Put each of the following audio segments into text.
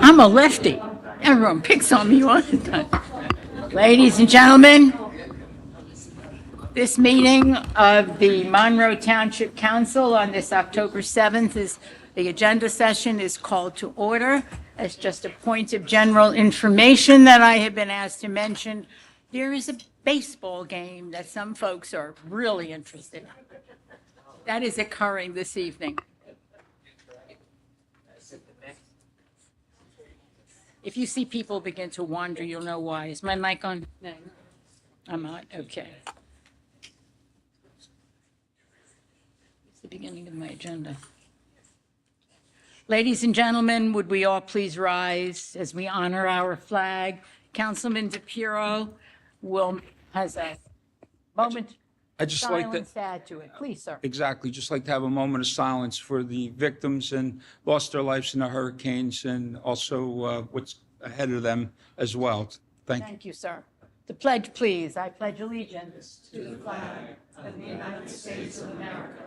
I'm a lefty. Everyone picks on me all the time. Ladies and gentlemen, this meeting of the Monroe Township Council on this October 7th the agenda session is called to order. As just a point of general information that I have been asked to mention, there is a baseball game that some folks are really interested in. That is occurring this evening. If you see people begin to wander, you'll know why. Is my mic on? No. I'm on, okay. It's the beginning of my agenda. Ladies and gentlemen, would we all please rise as we honor our flag? Councilman DePiero has a moment. I just like Silence to, add to it. Please, sir. exactly, just like to have a moment of silence for the victims and lost their lives in the hurricanes and also what's ahead of them as well. Thank you. Thank you, sir. The pledge, please. I pledge allegiance to the flag of the United States of America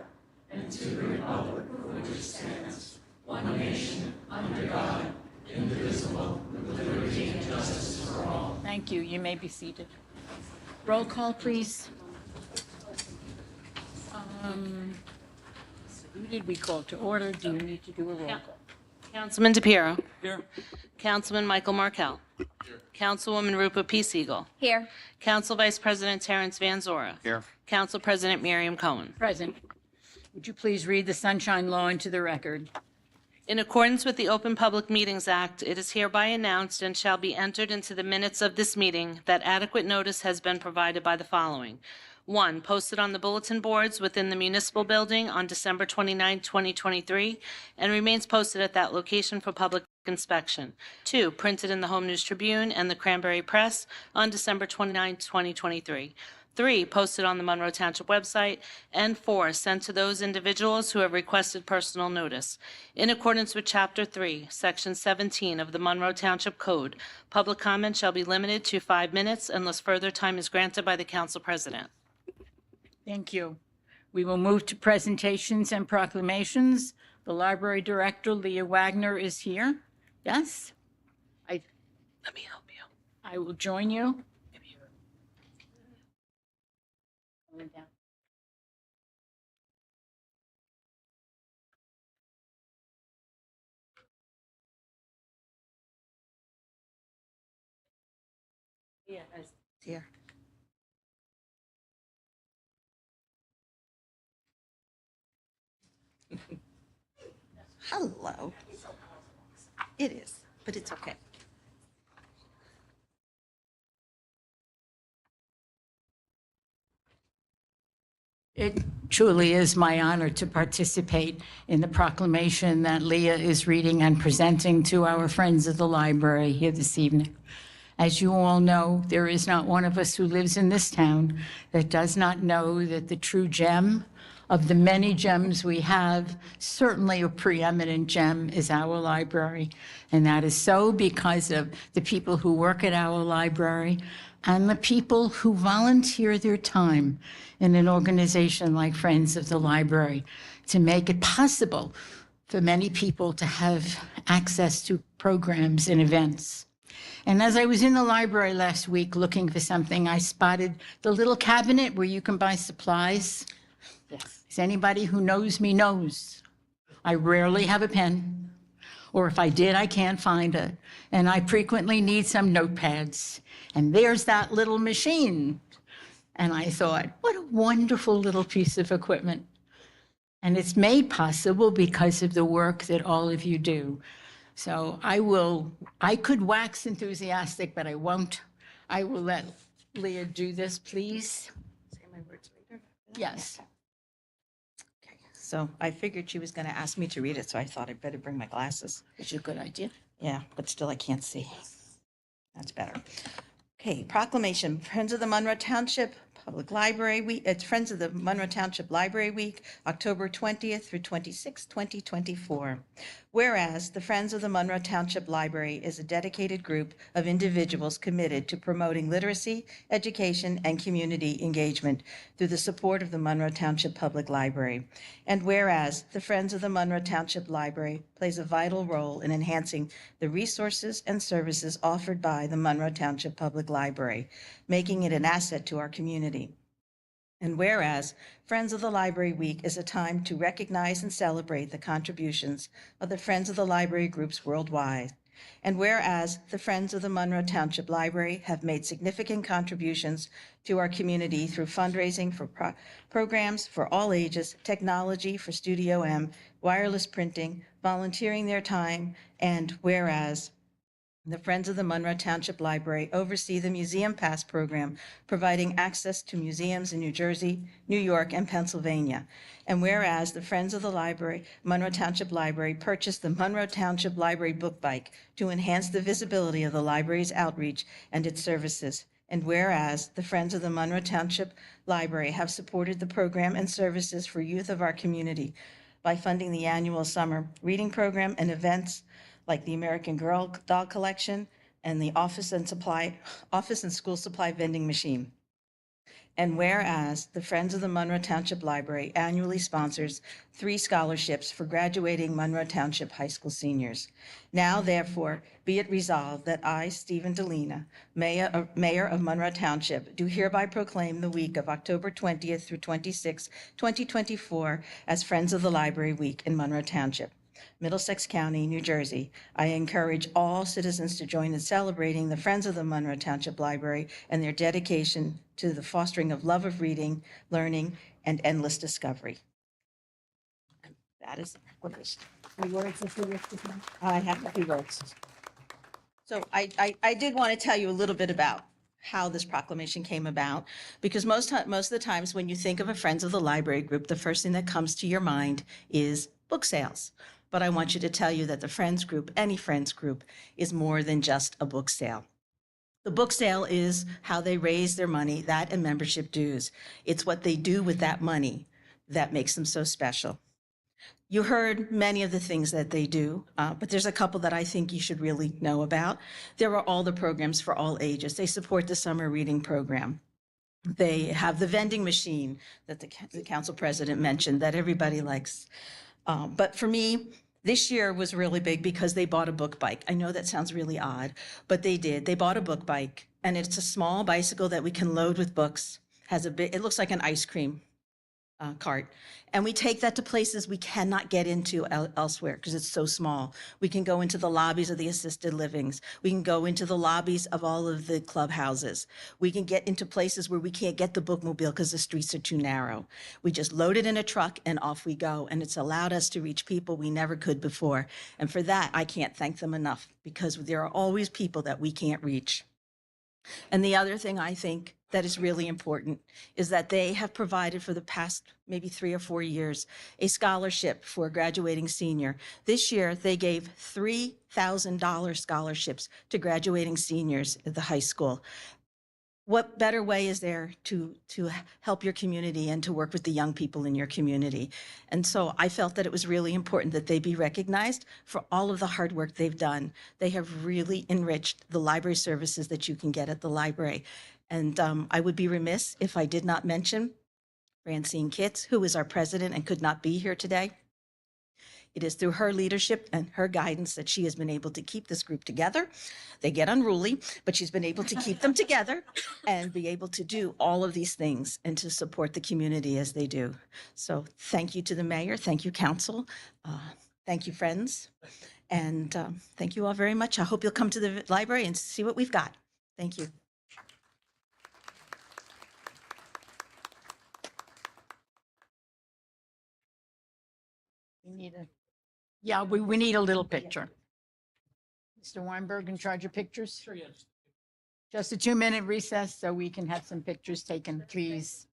and to the republic for which it stands, one nation, under God, indivisible, with liberty and justice for all. Thank you. You may be seated. Roll call, please. Who did we call to order? Do you need to do a roll call? Councilman DePiero. Here. Councilman Michael Markell. Councilwoman Rupa P. Siegel. Here. Council Vice President Terrence Van Zora. Here. Council President Miriam Cohen. Present. Would you please read the Sunshine Law into the record? In accordance with the Open Public Meetings Act, it is hereby announced and shall be entered into the minutes of this meeting that adequate notice has been provided by the following. 1, posted on the bulletin boards within the municipal building on December 29, 2023, and remains posted at that location for public inspection. 2, printed in the Home News Tribune and the Cranberry Press on December 29, 2023. 3, posted on the Monroe Township website, and 4, sent to those individuals who have requested personal notice. In accordance with Chapter 3, Section 17 of the Monroe Township Code, public comment shall be limited to 5 minutes unless further time is granted by the Council President. Thank you. We will move to presentations and proclamations. The Library Director, Leah Wagner, is here. Yes? Let me help you. I will join you. Yeah, Here. Hello. It is, but it's okay. It truly is my honor to participate in the proclamation that Leah is reading and presenting to our friends of the library here this evening. As you all know, there is not one of us who lives in this town that does not know that the true gem of the many gems we have, certainly a preeminent gem, is our library. And that is so because of the people who work at our library and the people who volunteer their time in an organization like Friends of the Library to make it possible for many people to have access to programs and events. And as I was in the library last week looking for something, I spotted the little cabinet where you can buy supplies. Yes. As anybody who knows me knows, I rarely have a pen, or if I did, I can't find it. And I frequently need some notepads. And there's that little machine. And I thought, what a wonderful little piece of equipment. And it's made possible because of the work that all of you do. So I could wax enthusiastic, but I won't. I will let Leah do this, please. Say my words later. Yes. Okay. So I figured she was going to ask me to read it, so I thought I'd better bring my glasses. It's a good idea. Yeah, but still I can't see. That's better. Okay, proclamation. Friends of the Monroe Township Public Library Week, it's Friends of the Monroe Township Library Week, October 20th through 26th, 2024. Whereas the Friends of the Monroe Township Library is a dedicated group of individuals committed to promoting literacy, education, and community engagement through the support of the Monroe Township Public Library. And whereas the Friends of the Monroe Township Library plays a vital role in enhancing the resources and services offered by the Monroe Township Public Library, making it an asset to our community. And whereas Friends of the Library Week is a time to recognize and celebrate the contributions of the Friends of the Library groups worldwide. And whereas the Friends of the Monroe Township Library have made significant contributions to our community through fundraising for programs for all ages, technology for Studio M, wireless printing, volunteering their time, and whereas the Friends of the Monroe Township Library oversee the Museum Pass program, providing access to museums in New Jersey, New York, and Pennsylvania. And whereas the Friends of the Library, Monroe Township Library purchased the Monroe Township Library Book Bike to enhance the visibility of the library's outreach and its services. And whereas the Friends of the Monroe Township Library have supported the program and services for youth of our community by funding the annual summer reading program and events like the American Girl doll collection and the office and school supply vending machine. And whereas the Friends of the Monroe Township Library annually sponsors 3 scholarships for graduating Monroe Township High School seniors. Now, therefore, be it resolved that I, Stephen Delina, Mayor of Monroe Township, do hereby proclaim the week of October 20th through 26th, 2024 as Friends of the Library Week in Monroe Township, Middlesex County, New Jersey. I encourage all citizens to join in celebrating the Friends of the Monroe Township Library and their dedication to the fostering of love of reading, learning, and endless discovery. That is what it is. I have a few words. So I did want to tell you a little bit about how this proclamation came about, because most of the times when you think of a Friends of the Library group, the first thing that comes to your mind is book sales. But I want you to tell you that the Friends group, any Friends group, is more than just a book sale. The book sale is how they raise their money, that and membership dues. It's what they do with that money that makes them so special. You heard many of the things that they do, but there's a couple that I think you should really know about. There are all the programs for all ages. They support the summer reading program. They have the vending machine that the council president mentioned that everybody likes. But for me, this year was really big because they bought a book bike. I know that sounds really odd, but they did. They bought a book bike, and it's a small bicycle that we can load with books. It looks like an ice cream cart. And we take that to places we cannot get into elsewhere because it's so small. We can go into the lobbies of the assisted livings. We can go into the lobbies of all of the clubhouses. We can get into places where we can't get the bookmobile because the streets are too narrow. We just load it in a truck and off we go. And it's allowed us to reach people we never could before. And for that, I can't thank them enough because there are always people that we can't reach. And the other thing I think that is really important is that they have provided for the past maybe 3 or 4 years a scholarship for a graduating senior. This year, they gave $3,000 scholarships to graduating seniors at the high school. What better way is there to help your community and to work with the young people in your community? And so I felt that it was really important that they be recognized for all of the hard work they've done. They have really enriched the library services that you can get at the library. And I would be remiss if I did not mention Francine Kitts, who is our president and could not be here today. It is through her leadership and her guidance that she has been able to keep this group together. They get unruly, but she's been able to keep them together and be able to do all of these things and to support the community as they do. So thank you to the mayor. Thank you, council. Thank you, friends. And thank you all very much. I hope you'll come to the library and see what we've got. Thank you. We need a little picture. Mr. Weinberg, in charge of pictures? Sure, yes. Just a 2-minute recess so we can have some pictures taken, please.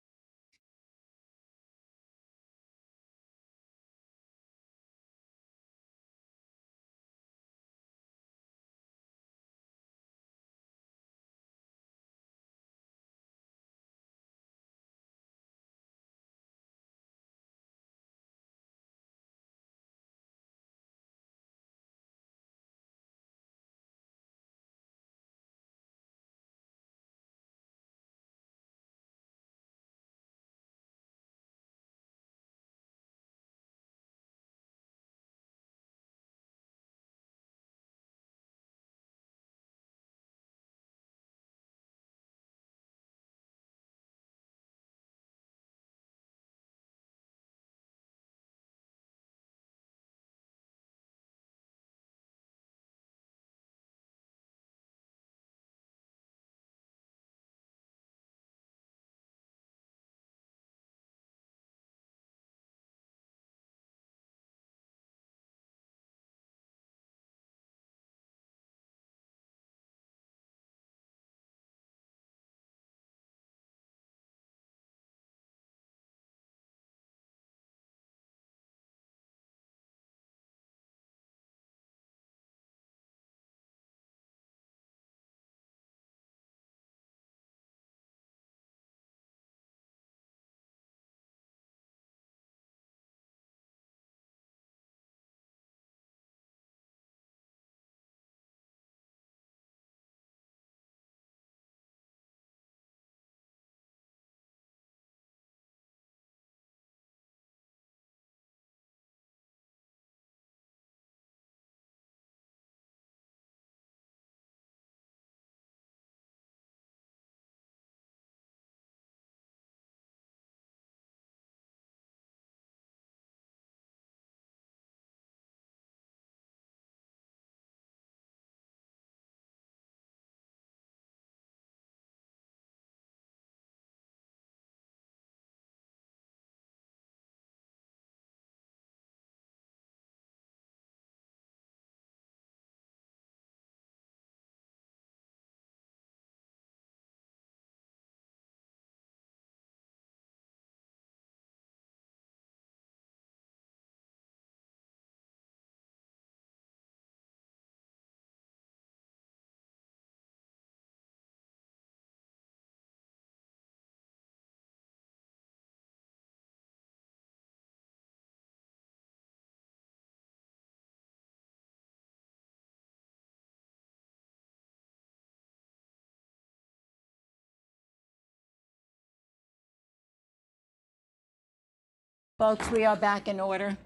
Folks, we are back in order.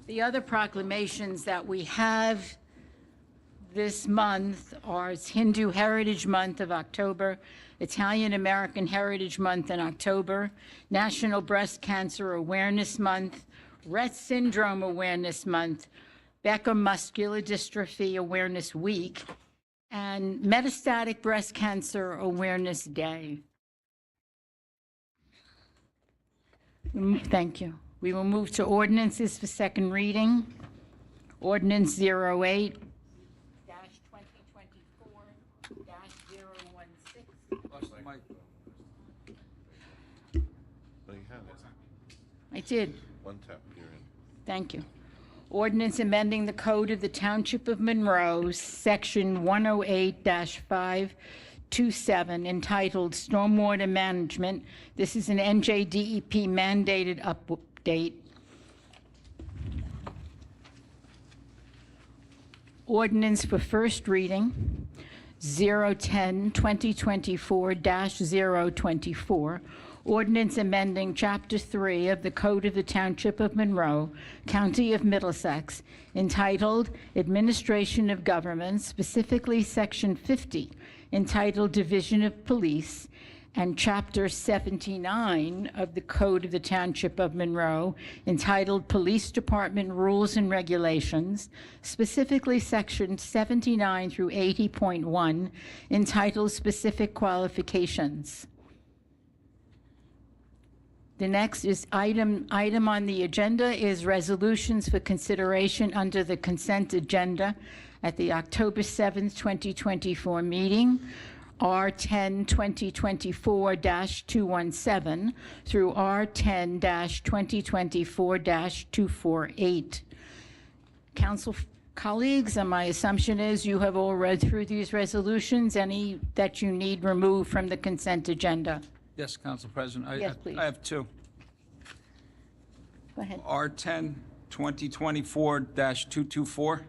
The other proclamations that we have this month are Hindu Heritage Month of October, Italian American Heritage Month in October, National Breast Cancer Awareness Month, Rett Syndrome Awareness Month, Becker Muscular Dystrophy Awareness Week, and Metastatic Breast Cancer Awareness Day. Thank you. We will move to ordinances for second reading. Ordinance 08-2024-016. Mike. No, you have it. I did. One tap, you're in. Thank you. Ordinance amending the Code of the Township of Monroe, Section 108-527, entitled Stormwater Management. This is an NJDEP mandated update. Ordinance for first reading, 010-2024-024. Ordinance amending Chapter 3 of the Code of the Township of Monroe, County of Middlesex, entitled Administration of Government, specifically Section 50, entitled Division of Police, and Chapter 79 of the Code of the Township of Monroe, entitled Police Department Rules and Regulations, specifically Section 79 through 80.1, entitled Specific Qualifications. The next is item on the agenda is resolutions for consideration under the consent agenda at the October 7th, 2024 meeting, R10-2024-217 through R10-2024-248. Council colleagues, and my assumption is you have all read through these resolutions. Any that you need removed from the consent agenda? Yes, Council President. Yes, please. I have two. Go ahead. R10-2024-224.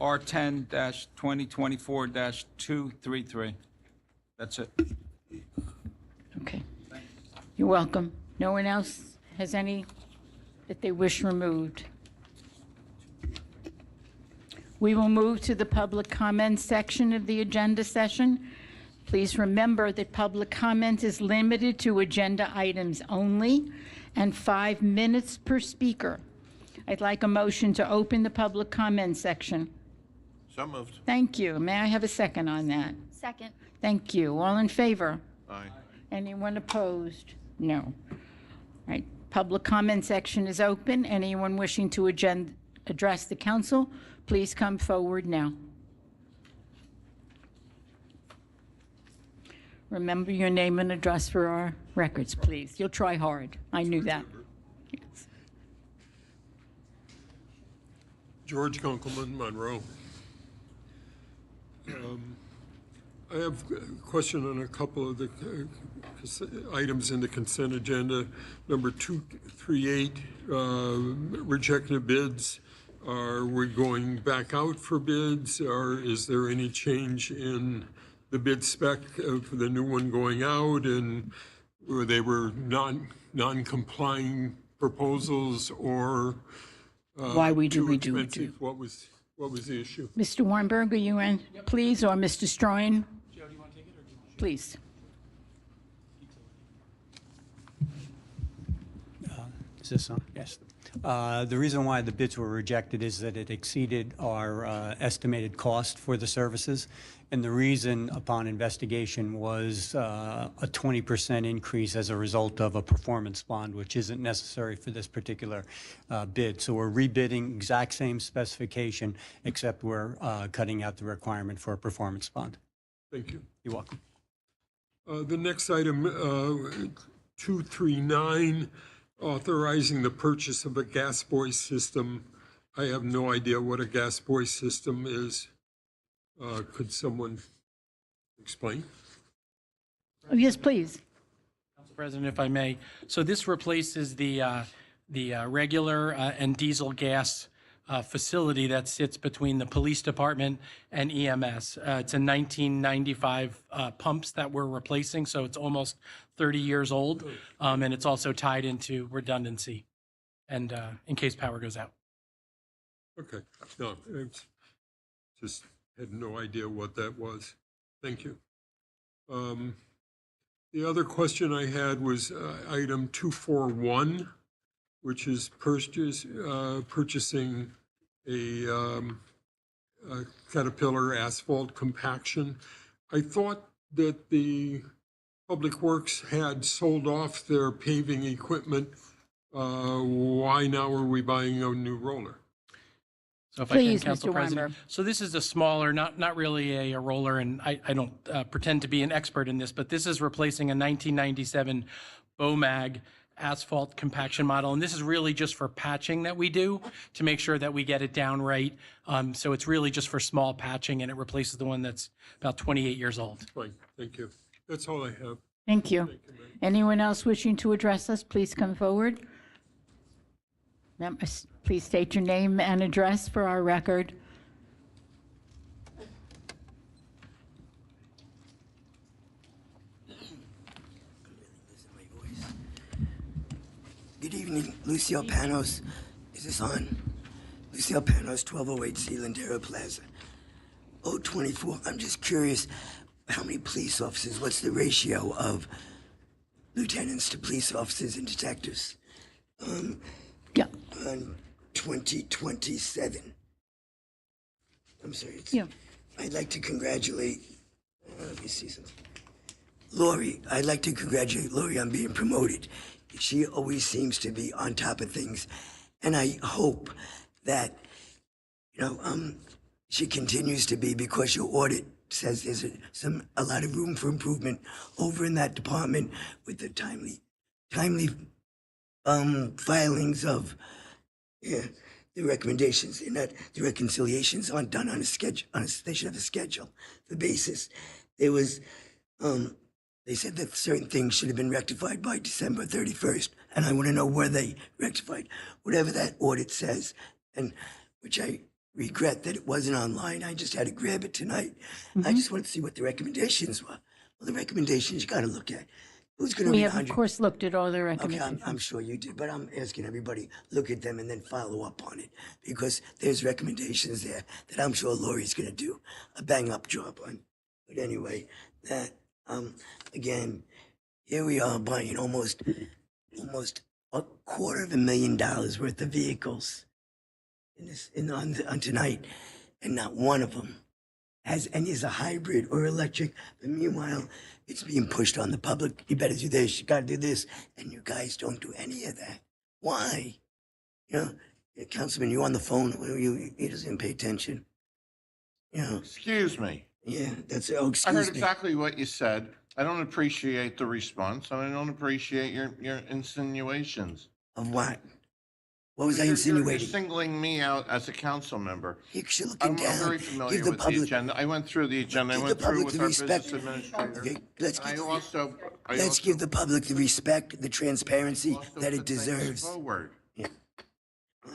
R10-2024-233. That's it. Okay. You're welcome. No one else has any that they wish removed? We will move to the public comment section of the agenda session. Please remember that public comment is limited to agenda items only and 5 minutes per speaker. I'd like a motion to open the public comment section. So moved. Thank you. May I have a second on that? Second. Thank you. All in favor? Aye. Anyone opposed? No. All right. Public comment section is open. Anyone wishing to address the council, please come forward now. Remember your name and address for our records, please. You'll try hard. I knew that. Yes. George Kunkelman, Monroe. I have a question on a couple of the items in the consent agenda. Number 238, rejected bids. Are we going back out for bids, or is there any change in the bid spec for the new one going out, and they were non-complying proposals, or Why we do too we do expensive? What was the issue? Mr. Warnberg, are you in, please, or Mr. Stroin? Joe, do you want to take it, or do you want Please. Is this on? Yes. The reason why the bids were rejected is that it exceeded our estimated cost for the services. And the reason upon investigation was a 20% increase as a result of a performance bond, which isn't necessary for this particular bid. So we're rebidding exact same specification, except we're cutting out the requirement for a performance bond. Thank you. You're welcome. The next item, 239, authorizing the purchase of a gas buoy system. I have no idea what a gas buoy system is. Could someone explain? Oh, yes, please. Council President, if I may. So this replaces the regular and diesel gas facility that sits between the police department and EMS. It's a 1995 pumps that we're replacing, so it's almost 30 years old. And it's also tied into redundancy and in case power goes out. Okay, no, I just had no idea what that was. Thank you. The other question I had was item 241, which is purchasing a Caterpillar asphalt compaction. I thought that the Public Works had sold off their paving equipment. Why now are we buying a new roller? So if I can, Please, Council Mr. President. Weinberg. So this is a smaller, not really a roller, and I don't pretend to be an expert in this, but this is replacing a 1997 BOMAG asphalt compaction model. And this is really just for patching that we do to make sure that we get it down right. So it's really just for small patching, and it replaces the one that's about 28 years old. Fine, thank you. That's all I have. Thank you. Anyone else wishing to address us, please come forward. Please state your name and address for our record. Good evening, Lucio Panos. Is this on? Lucio Panos, 1208 Zealandera Plaza. 024. I'm just curious, how many police officers, what's the ratio of lieutenants to police officers and detectives? Yeah. On 2027. I'm sorry. Yeah. I'd like to congratulate, let me see something. Lori, I'd like to congratulate Lori on being promoted. She always seems to be on top of things. And I hope that, she continues to be, because your audit says there's a lot of room for improvement over in that department with the timely filings of the recommendations, and that the reconciliations aren't done on a schedule. They should have a schedule. The basis, there was, they said that certain things should have been rectified by December 31st, and I want to know where they rectified. Whatever that audit says, and which I regret that it wasn't online. I just had to grab it tonight. I just wanted to see what the recommendations were. Well, the recommendations you got to look at. Who's going to We be have, of 100? course, looked at all the Okay, recommendations. I'm sure you did, but I'm asking everybody, look at them and then follow up on it, because there's recommendations there that I'm sure Lori's gonna do a bang-up job on. But anyway, that, again, here we are buying almost $250,000 worth of vehicles on tonight, and not one of them is a hybrid or electric. But meanwhile, it's being pushed on the public. You better do this, you gotta do this, and you guys don't do any of that. Why? Councilman, you on the phone, he doesn't pay attention. Excuse me. Yeah, that's, I heard excuse me. exactly what you said. I don't appreciate the response, and I don't appreciate your insinuations. Of what? What was I You're insinuating? singling me out as a council member. You're looking I'm down. very familiar Give the with the public, agenda. I went through the agenda. I give went the through public with the our respect. business administrator. Okay, let's And I give, also give the public the respect, the transparency also that it put things deserves. forward.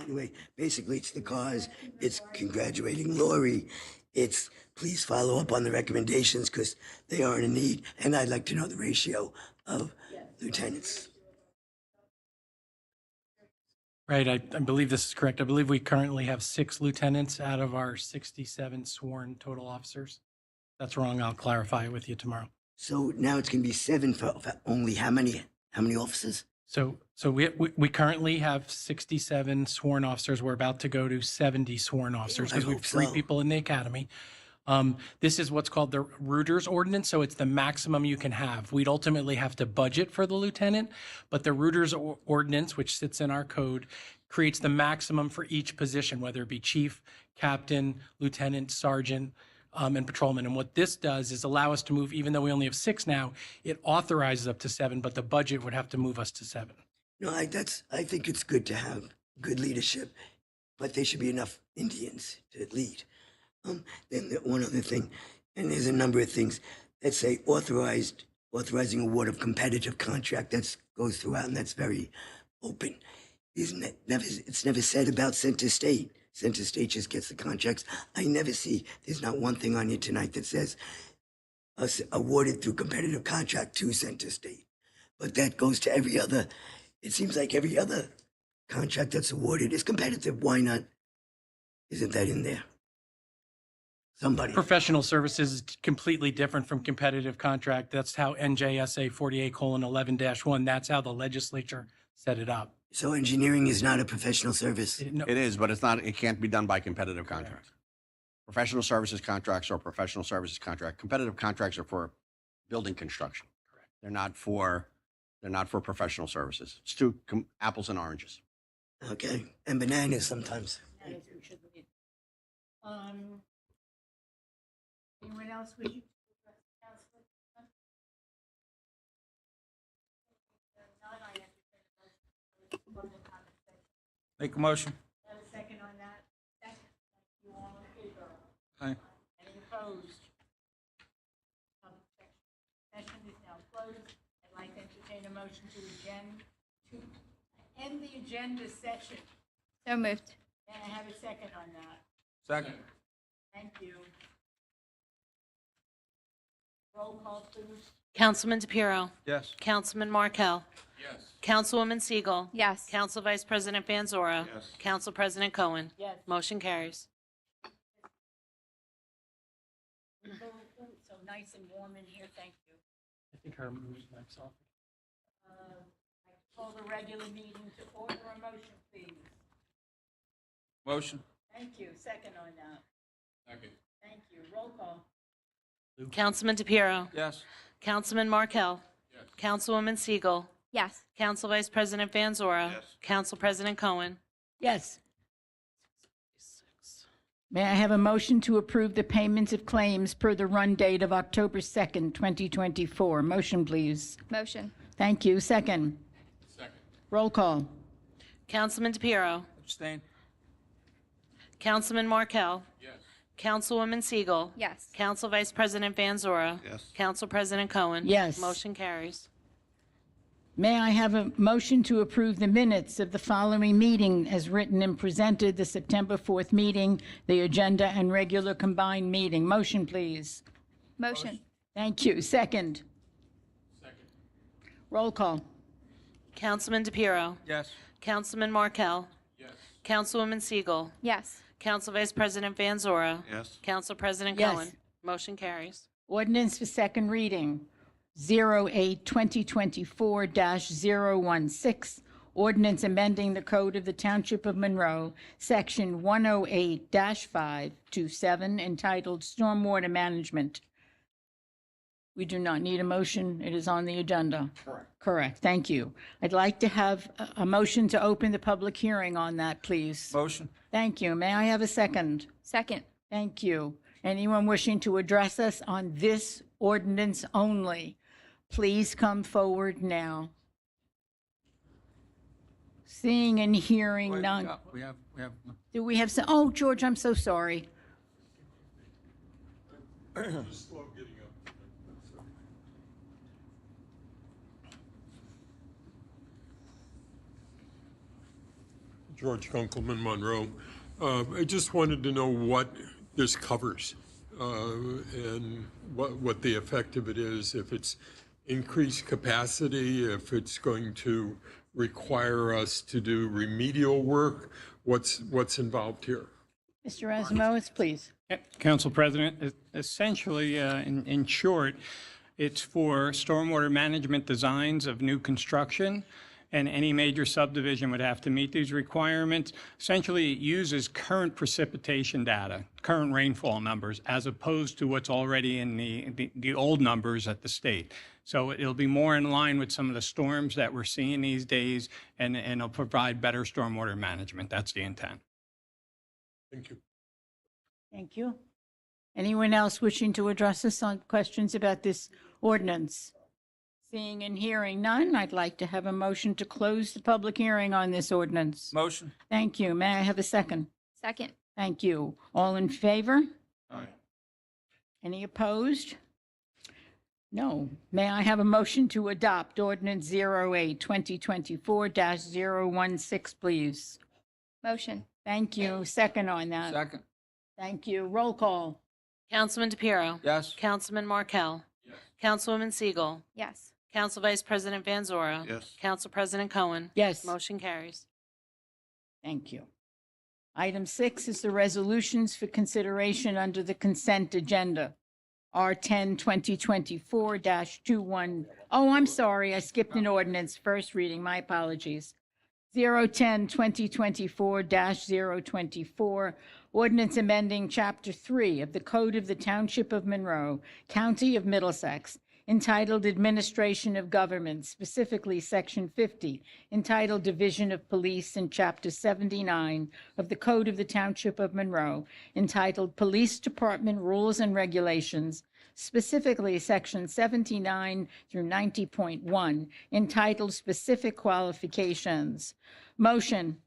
Anyway, basically, it's the cause. It's congratulating Lori. It's please follow up on the recommendations because they are in need. And I'd like to know the ratio of lieutenants. Right, I believe this is correct. I believe we currently have 6 lieutenants out of our 67 sworn total officers. That's wrong, I'll clarify it with you tomorrow. So now it's going to be 7 for only how many officers? So we currently have 67 sworn officers. We're about to go to 70 sworn officers I because we hope have 3 so. people in the academy. This is what's called the Reuters Ordinance, so it's the maximum you can have. We'd ultimately have to budget for the lieutenant, but the Reuters Ordinance, which sits in our code, creates the maximum for each position, whether it be chief, captain, lieutenant, sergeant, and patrolman. And what this does is allow us to move, even though we only have 6 now, it authorizes up to 7, but the budget would have to move us to 7. No, I think it's good to have good leadership, but there should be enough Indians to lead. Then one other thing, and there's a number of things that say authorizing award of competitive contract. That goes throughout, and that's very open. Isn't it? It's never said about Center State. Center State just gets the contracts. I never see, there's not one thing on here tonight that says us awarded through competitive contract to Center State. But that goes to every other, it seems like every other contract that's awarded is competitive. Why not? Isn't that in there? Somebody. Professional services is completely different from competitive contract. That's how NJSA 48:11-1, that's how the legislature set it up. So engineering is not a professional service? No, It is, but it's not, it can't be done by competitive contracts. Professional services contracts or professional services contract. Competitive contracts are for building construction. They're not for professional services. It's two apples and oranges. Okay, and bananas sometimes. Anyone else wish to address the council? Make a motion. Have a second on that? Second. You all in favor? Aye. Any opposed? Public session is now closed. I'd like to entertain a motion to end the agenda session. So moved. Can I have a second on that? Second. Thank you. Roll call, please. Councilman DePiero. Yes. Councilman Markel. Yes. Councilwoman Siegel. Yes. Council Vice President Vanzora. Yes. Council President Cohen. Yes. Motion carries. So nice and warm in here, thank you. I think her mic's off. I call the regular meeting to order. A motion, please. Motion. Thank you. Second on that. Second. Thank you. Roll call. Councilman DePiero. Yes. Councilman Markel. Yes. Councilwoman Siegel. Yes. Council Vice President Vanzora. Yes. Council President Cohen. Yes. May I have a motion to approve the payments of claims per the run date of October 2nd, 2024? Motion, please. Motion. Thank you. Second. Second. Roll call. Councilman DePiero. Abstain. Councilman Markel. Yes. Councilwoman Siegel. Yes. Council Vice President Vanzora. Yes. Council President Cohen. Yes. Motion carries. May I have a motion to approve the minutes of the following meeting as written and presented, the September 4th meeting, the agenda and regular combined meeting? Motion, please. Motion. Thank you. Second. Second. Roll call. Councilman DePiero. Yes. Councilman Markel. Yes. Councilwoman Siegel. Yes. Council Vice President Vanzora. Yes. Council President Yes. Cohen. Motion carries. Ordinance for second reading, 08-2024-016. Ordinance amending the Code of the Township of Monroe, Section 108-5 to 7, entitled Stormwater Management. We do not need a motion. It is on the agenda. Correct. Thank you. I'd like to have a motion to open the public hearing on that, please. Motion. Thank you. May I have a second? Second. Thank you. Anyone wishing to address us on this ordinance only, please come forward now. Seeing and hearing none. We have. Do we have some? Oh, George, I'm so sorry. George Kunkelman, Monroe. I just wanted to know what this covers and what the effect of it is, if it's increased capacity, if it's going to require us to do remedial work, what's involved here? Mr. Rasimowitz, please. Council President, essentially, in short, it's for stormwater management designs of new construction, and any major subdivision would have to meet these requirements. Essentially, it uses current precipitation data, current rainfall numbers, as opposed to what's already in the old numbers at the state. So it'll be more in line with some of the storms that we're seeing these days, and it'll provide better stormwater management. That's the intent. Thank you. Thank you. Anyone else wishing to address us on questions about this ordinance? Seeing and hearing none, I'd like to have a motion to close the public hearing on this ordinance. Motion. Thank you. May I have a second? Second. Thank you. All in favor? Aye. Any opposed? No. May I have a motion to adopt ordinance 08-2024-016, please? Motion. Thank you. Second on that. Second. Thank you. Roll call. Councilman DePiero. Yes. Councilman Markel. Councilwoman Siegel. Yes. Council Vice President Van Zora. Yes. Council President Cohen. Yes. Motion carries. Thank you. Item 6 is the resolutions for consideration under the consent agenda. R10 2024-21. Oh, I'm sorry, I skipped an ordinance. First reading, my apologies. 010 2024-024, ordinance amending Chapter 3 of the Code of the Township of Monroe, County of Middlesex, entitled Administration of Government, specifically Section 50, entitled Division of Police, and Chapter 79 of the Code of the Township of Monroe, entitled Police Department Rules and Regulations, specifically Section 79 through 90.1, entitled Specific Qualifications. Motion.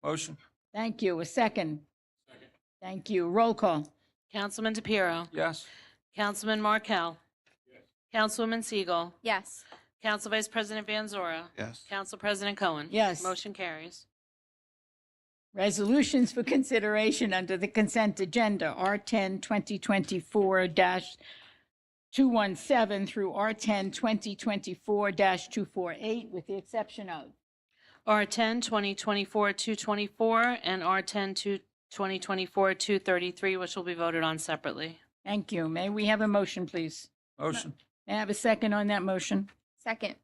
Motion. Thank you. A second. Thank you. Roll call. Councilman DePiero. Yes. Councilman Markel. Councilwoman Siegel. Yes. Council Vice President Van Zora. Yes. Council President Cohen. Yes. Motion carries. Resolutions for consideration under the consent agenda, R10 2024-217 through R10 2024-248, with the exception of. R10 2024-224 and R10 2024-233, which will be voted on separately. Thank you. May we have a motion, please? Motion. May I have a second on that motion? Second.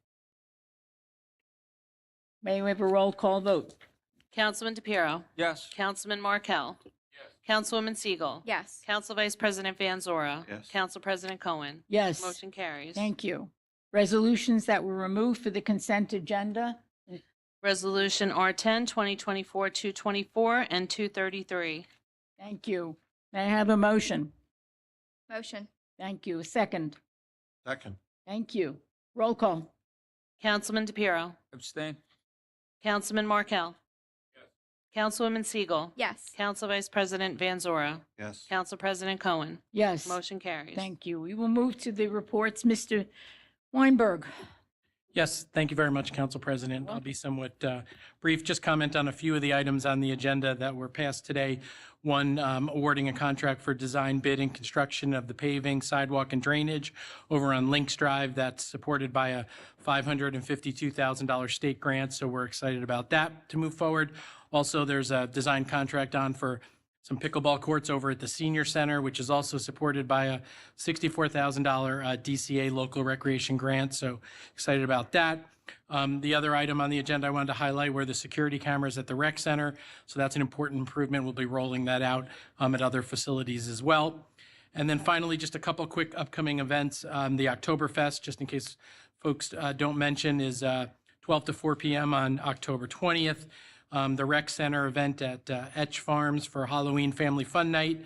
May we have a roll call vote? Councilman DePiero. Yes. Councilman Markel. Councilwoman Siegel. Yes. Council Vice President Van Zora. Yes. Council President Cohen. Yes. Motion carries. Thank you. Resolutions that were removed for the consent agenda. Resolution R10 2024-224 and 233. Thank you. May I have a motion? Motion. Thank you. A second. Second. Thank you. Roll call. Councilman DePiero. Abstain. Councilman Markel. Councilwoman Siegel. Yes. Council Vice President Van Zora. Yes. Council President Cohen. Yes. Motion carries. Thank you. We will move to the reports. Mr. Weinberg. Yes, thank you very much, Council President. I'll be somewhat brief, just comment on a few of the items on the agenda that were passed today. One, awarding a contract for design, bid, and construction of the paving, sidewalk, and drainage over on Links Drive. That's supported by a $552,000 state grant, so we're excited about that to move forward. Also, there's a design contract on for some pickleball courts over at the Senior Center, which is also supported by a $64,000 DCA local recreation grant. So excited about that. The other item on the agenda I wanted to highlight were the security cameras at the rec center. So that's an important improvement. We'll be rolling that out at other facilities as well. And then finally, just a couple quick upcoming events. The Oktoberfest, just in case folks don't mention, is 12 to 4 p.m. on October 20th. The rec center event at Etch Farms for Halloween Family Fun Night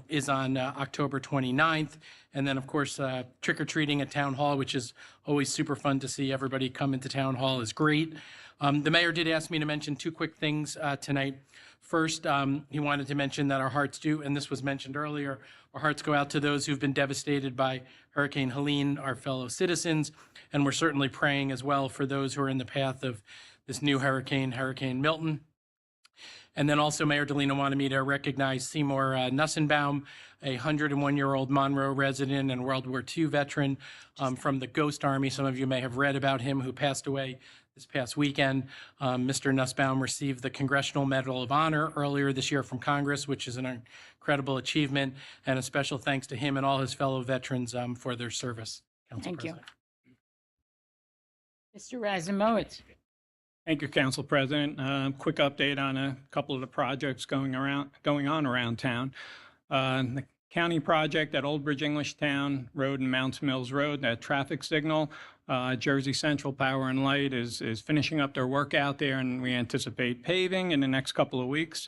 is on October 29th. And then, of course, trick-or-treating at Town Hall, which is always super fun to see everybody come into Town Hall, is great. The mayor did ask me to mention two quick things tonight. First, he wanted to mention that our hearts do, and this was mentioned earlier, our hearts go out to those who've been devastated by Hurricane Helene, our fellow citizens, and we're certainly praying as well for those who are in the path of this new hurricane, Hurricane Milton. And then also Mayor Delino wanted me to recognize Seymour Nussenbaum, a 101-year-old Monroe resident and World War II veteran from the Ghost Army. Some of you may have read about him, who passed away this past weekend. Mr. Nussbaum received the Congressional Medal of Honor earlier this year from Congress, which is an incredible achievement, and a special thanks to him and all his fellow veterans for their service. Council Thank President. you. Mr. Razumowitz. Thank you, Council President. Quick update on a couple of the projects going on around town. The county project at Old Bridge Englishtown Road and Mounts Mills Road, that traffic signal, Jersey Central Power and Light is finishing up their work out there, and we anticipate paving in the next couple of weeks.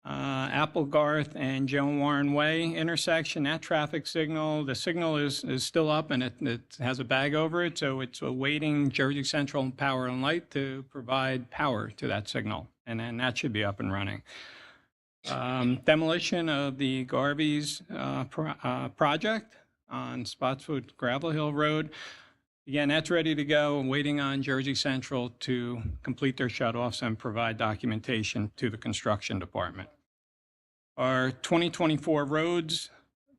Applegarth and Joan Warren Way intersection, that traffic signal, the signal is still up, and it has a bag over it, so it's awaiting Jersey Central Power and Light to provide power to that signal, and then that should be up and running. Demolition of the Garvey's project on Spotswood Gravel Hill Road. Again, that's ready to go, waiting on Jersey Central to complete their shutoffs and provide documentation to the construction department. Our 2024 roads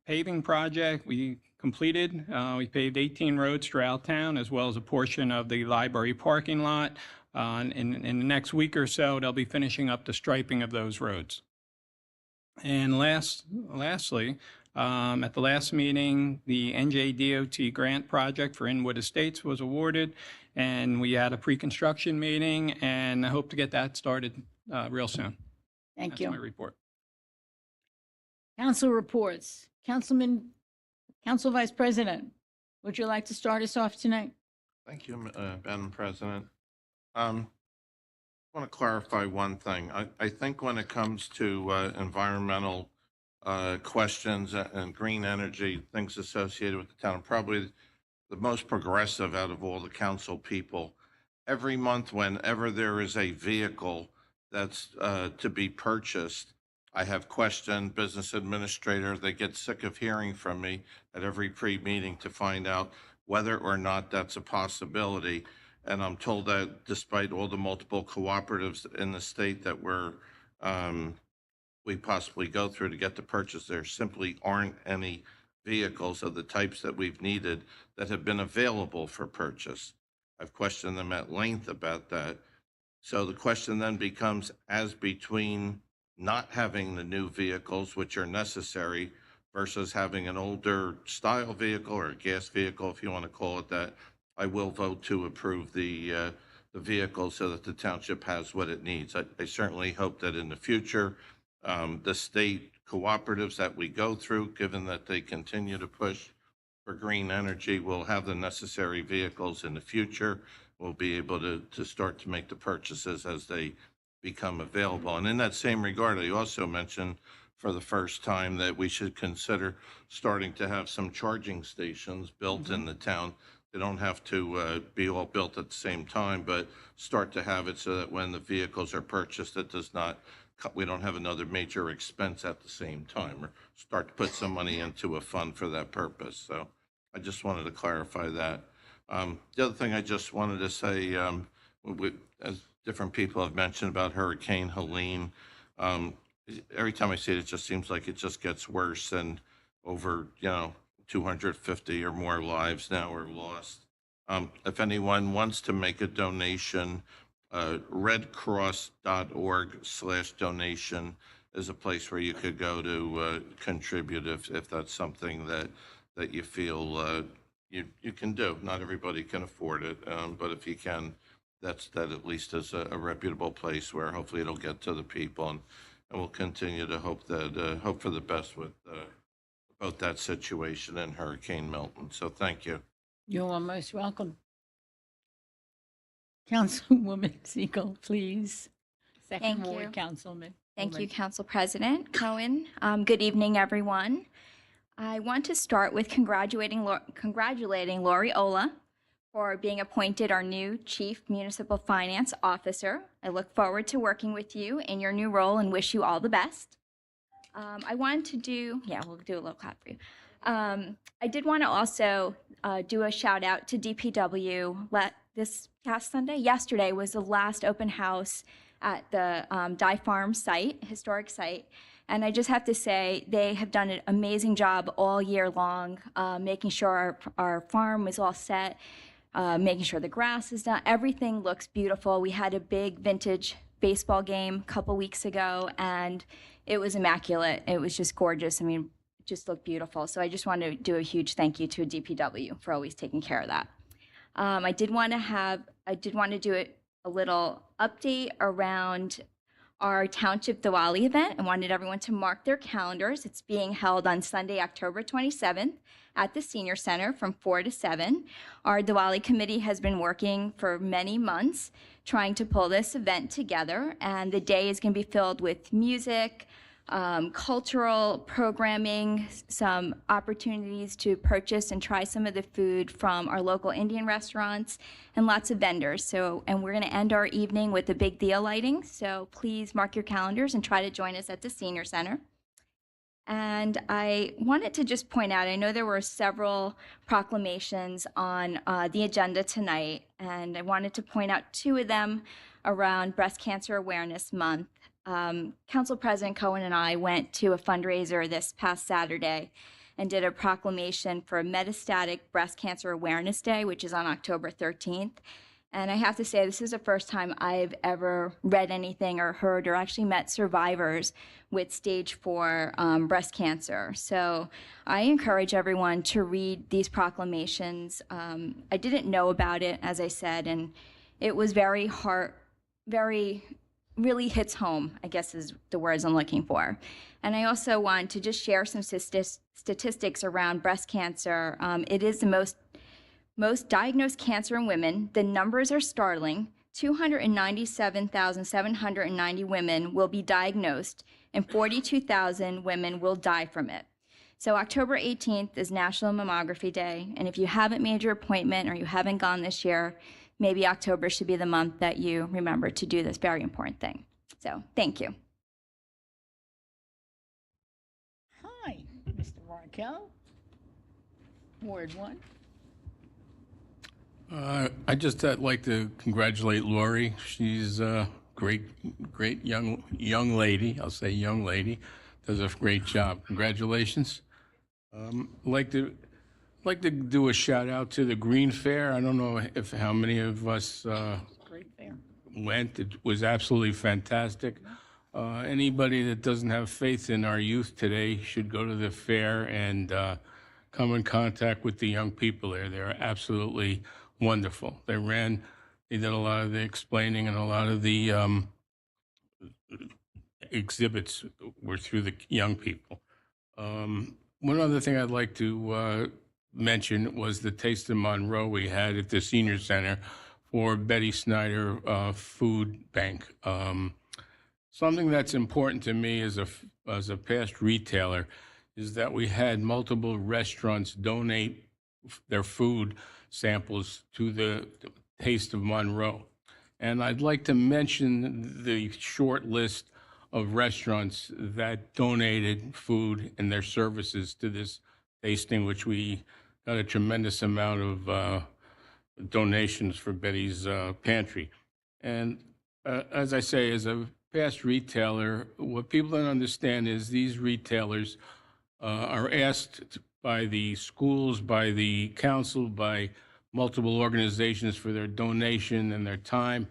paving project, we completed. We paved 18 roads throughout town, as well as a portion of the library parking lot. In the next week or so, they'll be finishing up the striping of those roads. And lastly, at the last meeting, the NJDOT grant project for Inwood Estates was awarded, and we had a pre-construction meeting, and I hope to get that started real soon. Thank you. That's my report. Council reports. Council Vice President, would you like to start us off tonight? Thank you, Madam President. I want to clarify one thing. I think when it comes to environmental questions and green energy, things associated with the town, probably the most progressive out of all the council people. Every month, whenever there is a vehicle that's to be purchased, I have questioned business administrator. They get sick of hearing from me at every pre-meeting to find out whether or not that's a possibility. And I'm told that despite all the multiple cooperatives in the state that we possibly go through to get the purchase, there simply aren't any vehicles of the types that we've needed that have been available for purchase. I've questioned them at length about that. So the question then becomes, as between not having the new vehicles, which are necessary, versus having an older style vehicle or a gas vehicle, if you want to call it that, I will vote to approve the vehicle so that the township has what it needs. I certainly hope that in the future, the state cooperatives that we go through, given that they continue to push for green energy, will have the necessary vehicles in the future. We'll be able to start to make the purchases as they become available. And in that same regard, I also mentioned for the first time that we should consider starting to have some charging stations built in the town. They don't have to be all built at the same time, but start to have it so that when the vehicles are purchased, it does not, we don't have another major expense at the same time, or start to put some money into a fund for that purpose. So I just wanted to clarify that. The other thing I just wanted to say, as different people have mentioned about Hurricane Helene, every time I see it, it just seems like it just gets worse, and over, 250 or more lives now are lost. If anyone wants to make a donation, redcross.org/donation is a place where you could go to contribute if that's something that you feel you can do. Not everybody can afford it, but if you can, that at least is a reputable place where hopefully it'll get to the people, and we'll continue to hope for the best with both that situation and Hurricane Milton. So thank you. You are most welcome. Councilwoman Siegel, please. Second Thank Ward you. Councilman. Thank you, Council President Cohen. Good evening, everyone. I want to start with congratulating Lori Ola for being appointed our new Chief Municipal Finance Officer. I look forward to working with you in your new role and wish you all the best. I wanted to do, we'll do a little clap for you. I did want to also do a shout out to DPW. This past Sunday, yesterday, was the last open house at the Dye Farm site, historic site. And I just have to say, they have done an amazing job all year long, making sure our farm was all set, making sure the grass is done. Everything looks beautiful. We had a big vintage baseball game a couple weeks ago, and it was immaculate. It was just gorgeous. I mean, it just looked beautiful. So I just want to do a huge thank you to DPW for always taking care of that. I did want to do a little update around our Township Diwali event. I wanted everyone to mark their calendars. It's being held on Sunday, October 27th at the Senior Center from 4 to 7. Our Diwali committee has been working for many months trying to pull this event together, and the day is going to be filled with music, cultural programming, some opportunities to purchase and try some of the food from our local Indian restaurants, and lots of vendors. And we're going to end our evening with a big deal lighting, so please mark your calendars and try to join us at the Senior Center. And I wanted to just point out, I know there were several proclamations on the agenda tonight, and I wanted to point out two of them around Breast Cancer Awareness Month. Council President Cohen and I went to a fundraiser this past Saturday and did a proclamation for Metastatic Breast Cancer Awareness Day, which is on October 13th. And I have to say, this is the first time I've ever read anything or heard or actually met survivors with stage 4 breast cancer. So I encourage everyone to read these proclamations. I didn't know about it, as I said, and it was really hits home, I guess is the words I'm looking for. And I also want to just share some statistics around breast cancer. It is the most diagnosed cancer in women. The numbers are startling. 297,790 women will be diagnosed, and 42,000 women will die from it. So October 18th is National Mammography Day, and if you haven't made your appointment or you haven't gone this year, maybe October should be the month that you remember to do this very important thing. So thank you. Hi, Mr. Markel. Ward 1. I just like to congratulate Lori. She's a great young lady. I'll say young lady. Does a great job. Congratulations. Like to do a shout out to the Green Fair. I don't know how many of us Great fair. went. It was absolutely fantastic. Anybody that doesn't have faith in our youth today should go to the fair and come in contact with the young people there. They're absolutely wonderful. They did a lot of the explaining, and a lot of the exhibits were through the young people. One other thing I'd like to mention was the Taste of Monroe we had at the Senior Center for Betty Snyder Food Bank. Something that's important to me as a past retailer is that we had multiple restaurants donate their food samples to the Taste of Monroe. And I'd like to mention the short list of restaurants that donated food and their services to this tasting, which we got a tremendous amount of donations for Betty's Pantry. And as I say, as a past retailer, what people don't understand is these retailers are asked by the schools, by the council, by multiple organizations for their donation and their time.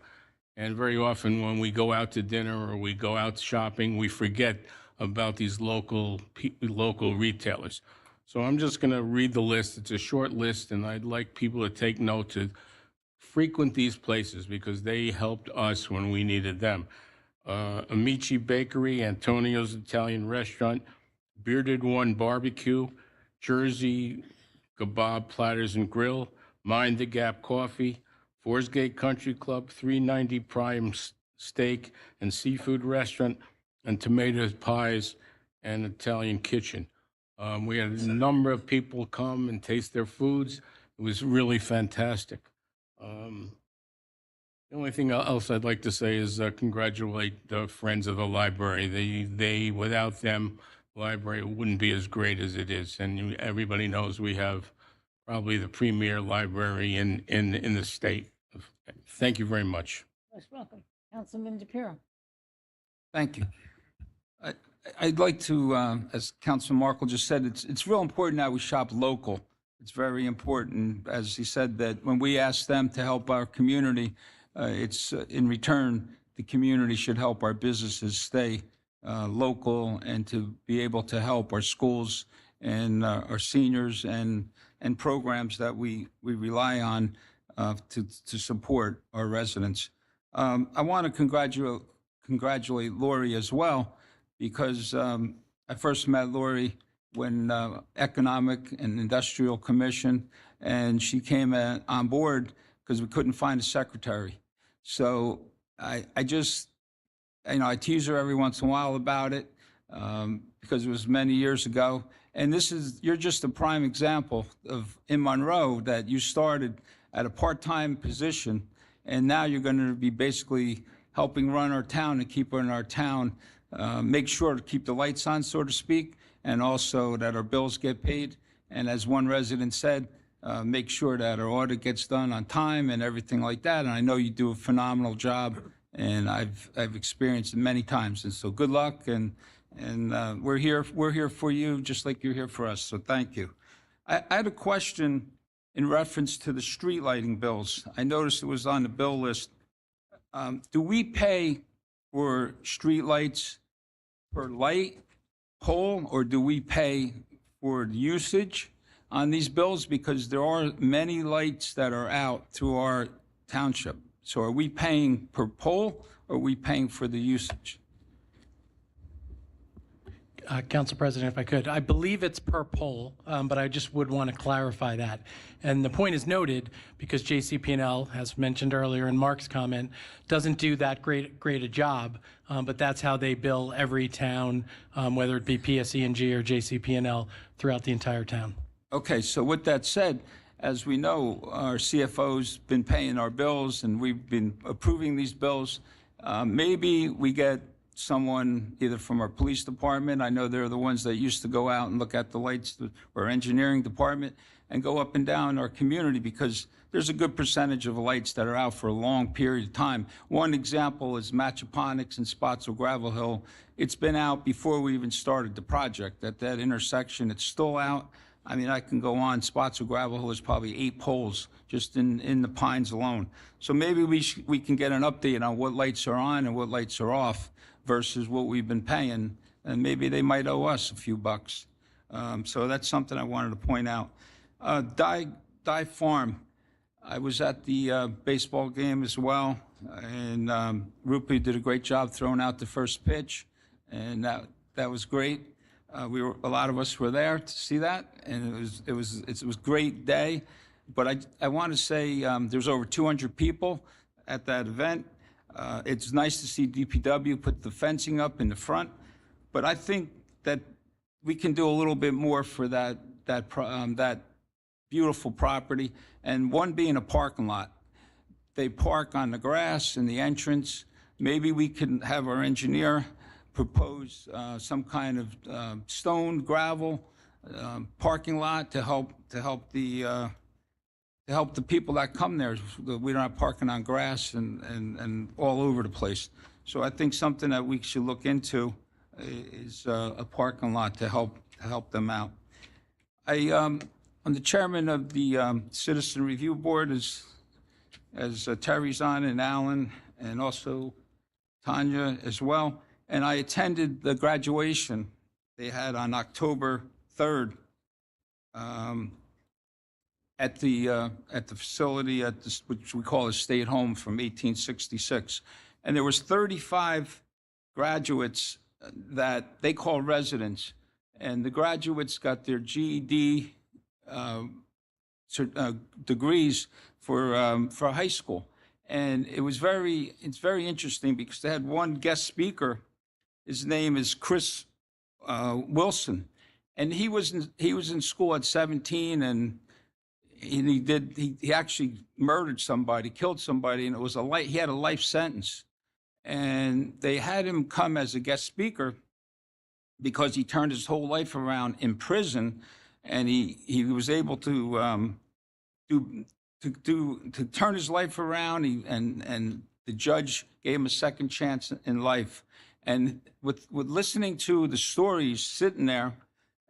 And very often when we go out to dinner or we go out shopping, we forget about these local retailers. So I'm just going to read the list. It's a short list, and I'd like people to take note to frequent these places because they helped us when we needed them. Amici Bakery, Antonio's Italian Restaurant, Bearded One Barbecue, Jersey Kebab Platters and Grill, Mind the Gap Coffee, Forsgate Country Club, 390 Prime Steak and Seafood Restaurant, and Tomatoes Pies and Italian Kitchen. We had a number of people come and taste their foods. It was really fantastic. The only thing else I'd like to say is congratulate the Friends of the Library. They without them, the library wouldn't be as great as it is. And everybody knows we have probably the premier library in the state. Thank you very much. Most welcome. Councilman DePiero. Thank you. I'd like to, as Councilman Markle just said, it's real important that we shop local. It's very important, as he said, that when we ask them to help our community, it's in return, the community should help our businesses stay local and to be able to help our schools and our seniors and programs that we rely on to support our residents. I want to congratulate Lori as well, because I first met Lori when Economic and Industrial Commission, and she came on board because we couldn't find a secretary. So I just, I tease her every once in a while about it because it was many years ago. And you're just a prime example of in Monroe that you started at a part-time position, and now you're going to be basically helping run our town and keep running our town, make sure to keep the lights on, so to speak, and also that our bills get paid. And as one resident said, make sure that our audit gets done on time and everything like that. And I know you do a phenomenal job, and I've experienced it many times. And so good luck, and we're here for you just like you're here for us. So thank you. I had a question in reference to the street lighting bills. I noticed it was on the bill list. Do we pay for street lights per light pole, or do we pay for the usage on these bills? Because there are many lights that are out through our township. So are we paying per pole, or are we paying for the usage? Council President, if I could, I believe it's per pole, but I just would want to clarify that. And the point is noted because JCP&L, as mentioned earlier in Mark's comment, doesn't do that great a job, but that's how they bill every town, whether it be PSE&G or JCP&L, throughout the entire town. Okay, so with that said, as we know, our CFO's been paying our bills, and we've been approving these bills. Maybe we get someone either from our police department, I know they're the ones that used to go out and look at the lights, or engineering department, and go up and down our community, because there's a good percentage of lights that are out for a long period of time. One example is Matchaponics and Spotswood Gravel Hill. It's been out before we even started the project. At that intersection, it's still out. I mean, I can go on. Spotswood Gravel Hill is probably 8 poles just in the Pines alone. So maybe we can get an update on what lights are on and what lights are off versus what we've been paying, and maybe they might owe us a few bucks. So that's something I wanted to point out. Dye Farm, I was at the baseball game as well, and Rupi did a great job throwing out the first pitch, and that was great. A lot of us were there to see that, and it was a great day. But I want to say there's over 200 people at that event. It's nice to see DPW put the fencing up in the front, but I think that we can do a little bit more for that beautiful property, and one being a parking lot. They park on the grass in the entrance. Maybe we can have our engineer propose some kind of stone, gravel parking lot to help the people that come there. We're not parking on grass and all over the place. So I think something that we should look into is a parking lot to help them out. I'm the chairman of the Citizen Review Board, as Terry's on, and Alan, and also Tanya as well. And I attended the graduation they had on October 3rd. At the facility which we call a state home from 1866. And there was 35 graduates that they call residents. And the graduates got their GED degrees for high school. And it's very interesting because they had one guest speaker. His name is Chris Wilson. And he was in school at 17, and he actually murdered somebody, killed somebody, and he had a life sentence. And they had him come as a guest speaker because he turned his whole life around in prison, and he was able to turn his life around. And the judge gave him a second chance in life. And with listening to the stories sitting there,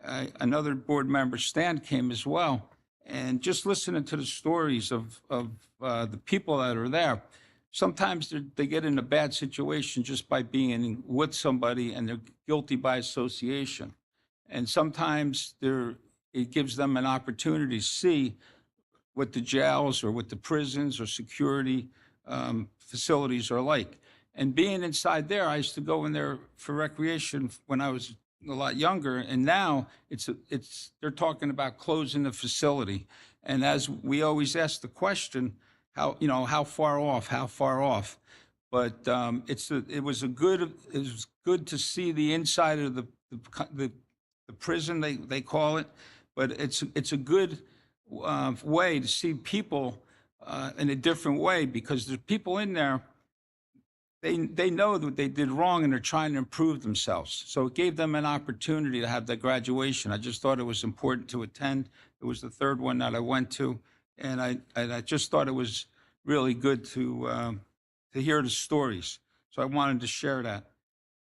another board member, Stan, came as well. And just listening to the stories of the people that are there, sometimes they get in a bad situation just by being with somebody, and they're guilty by association. And sometimes it gives them an opportunity to see what the jails or what the prisons or security facilities are like. And being inside there, I used to go in there for recreation when I was a lot younger, and now they're talking about closing the facility. And as we always ask the question, how far off? But it was good to see the inside of the prison, they call it. But it's a good way to see people in a different way, because there's people in there they know that they did wrong and they're trying to improve themselves. So it gave them an opportunity to have that graduation. I just thought it was important to attend. It was the third one that I went to, and I just thought it was really good to hear the stories. So I wanted to share that.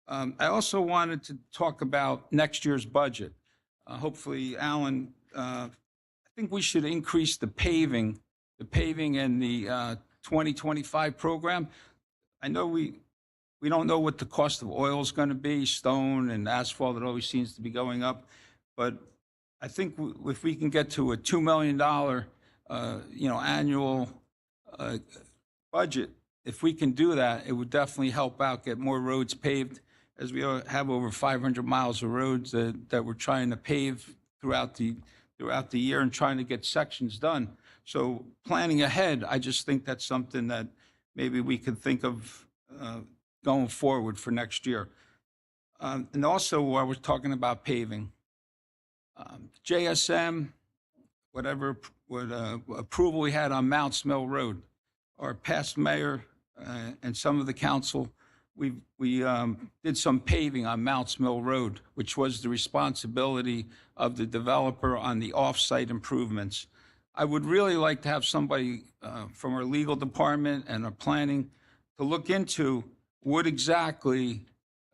I also wanted to talk about next year's budget. Hopefully, Alan, I think we should increase the paving and the 2025 program. I know we don't know what the cost of oil is going to be, stone and asphalt, it always seems to be going up. But I think if we can get to a $2 million, annual budget, if we can do that, it would definitely help out, get more roads paved, as we have over 500 miles of roads that we're trying to pave throughout the year and trying to get sections done. So planning ahead, I just think that's something that maybe we could think of going forward for next year. And also, I was talking about paving. JSM, what approval we had on Mounts Mill Road, our past mayor and some of the council, we did some paving on Mounts Mill Road, which was the responsibility of the developer on the off-site improvements. I would really like to have somebody from our legal department and our planning to look into what exactly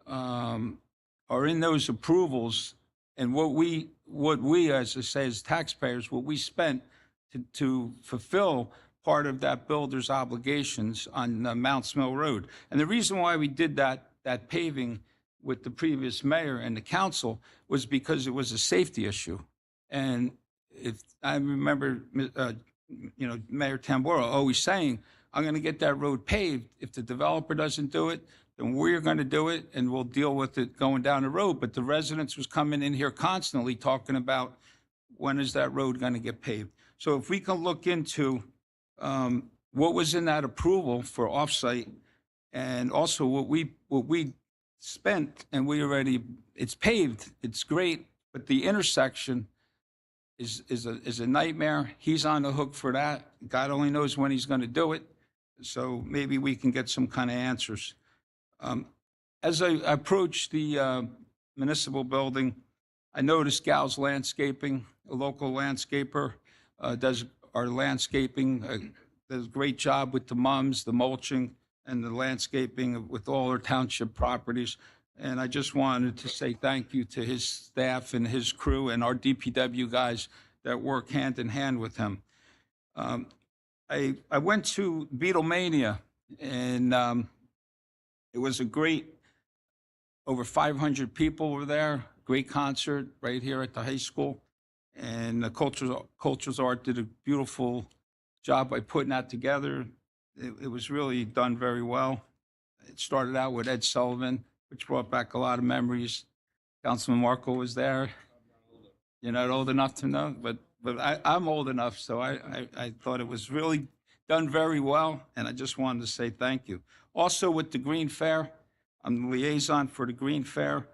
are in those approvals and what we, as I say, as taxpayers, what we spent to fulfill part of that builder's obligations on Mounts Mill Road. And the reason why we did that paving with the previous mayor and the council was because it was a safety issue. And if I remember, Mayor Tamboro always saying, I'm going to get that road paved. If the developer doesn't do it, then we're going to do it, and we'll deal with it going down the road. But the residents was coming in here constantly talking about, when is that road going to get paved? So if we can look into what was in that approval for offsite, and also what we spent, and it's paved, it's great, but the intersection is a nightmare. He's on the hook for that. God only knows when he's going to do it. So maybe we can get some kind of answers. As I approached the municipal building, I noticed Gal's Landscaping, a local landscaper, does our landscaping, does a great job with the mums, the mulching, and the landscaping with all our township properties. And I just wanted to say thank you to his staff and his crew and our DPW guys that work hand in hand with him. I went to Beatlemania, and it was a great, over 500 people were there, great concert right here at the high school. And the Cultures Art did a beautiful job by putting that together. It was really done very well. It started out with Ed Sullivan, which brought back a lot of memories. Councilman Markle was there. You're not old enough to know, but I'm old enough, so I thought it was really done very well, and I just wanted to say thank you. Also with the Green Fair, I'm the liaison for the Green Fair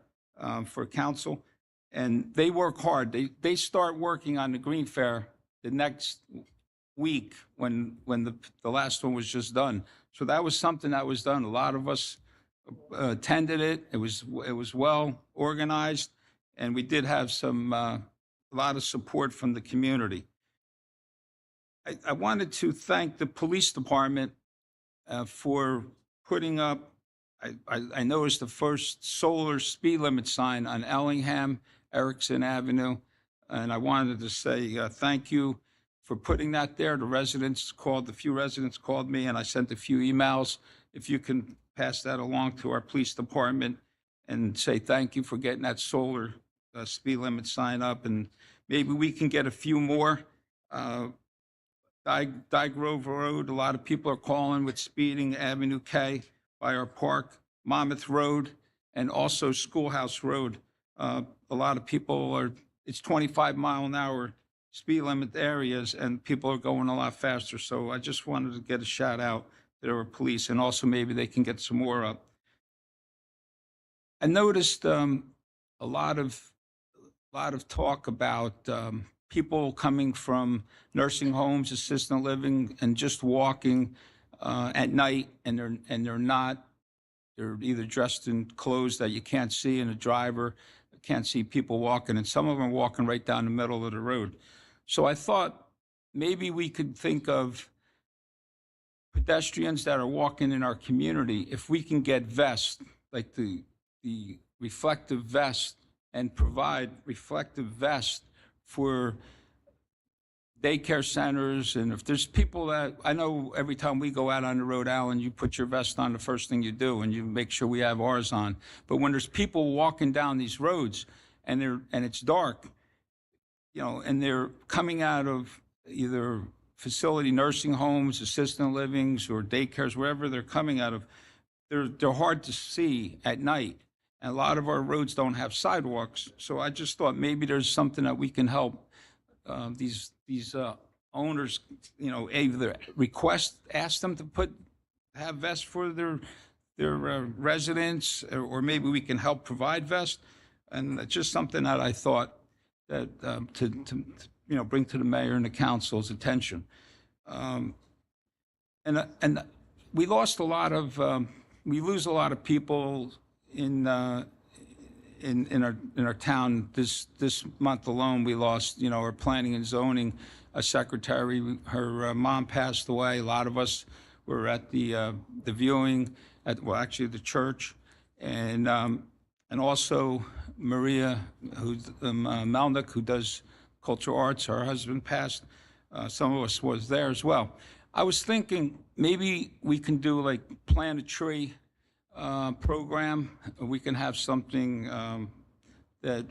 for council, and they work hard. They start working on the Green Fair the next week when the last one was just done. So that was something that was done. A lot of us attended it. It was well organized, and we did have a lot of support from the community. I wanted to thank the police department for putting up, I noticed the first solar speed limit sign on Ellingham, Erickson Avenue, and I wanted to say thank you for putting that there. A few residents called me, and I sent a few emails. If you can pass that along to our police department and say thank you for getting that solar speed limit sign up, and maybe we can get a few more. Grove Road, a lot of people are calling with speeding, Avenue K by our park, Monmouth Road, and also Schoolhouse Road. A lot of people it's 25-mile-an-hour speed limit areas, and people are going a lot faster. So I just wanted to get a shout out to our police, and also maybe they can get some more up. I noticed a lot of talk about people coming from nursing homes, assisted living, and just walking at night, and they're not they're either dressed in clothes that you can't see, and the driver can't see people walking, and some of them are walking right down the middle of the road. So I thought maybe we could think of pedestrians that are walking in our community, if we can get vests, like the reflective vest, and provide reflective vests for daycare centers. And if there's people that, I know every time we go out on the road, Alan, you put your vest on the first thing you do, and you make sure we have ours on. But when there's people walking down these roads and it's dark, you know, and they're coming out of either facility nursing homes, assisted livings, or daycares, wherever they're coming out of, they're hard to see at night. And a lot of our roads don't have sidewalks. So I just thought maybe there's something that we can help these owners, you know, either ask them to have vests for their residents, or maybe we can help provide vests. And it's just something that I thought that to bring to the mayor and the council's attention. And we lost a lot of we lose a lot of people in our town. This month alone, we lost, you know, our planning and zoning secretary. Her mom passed away. A lot of us were at the viewing at, well, actually the church, and also Maria, who's Melnick, who does cultural arts. Her husband passed. Some of us was there as well. I was thinking maybe we can do like plant a tree program. We can have something that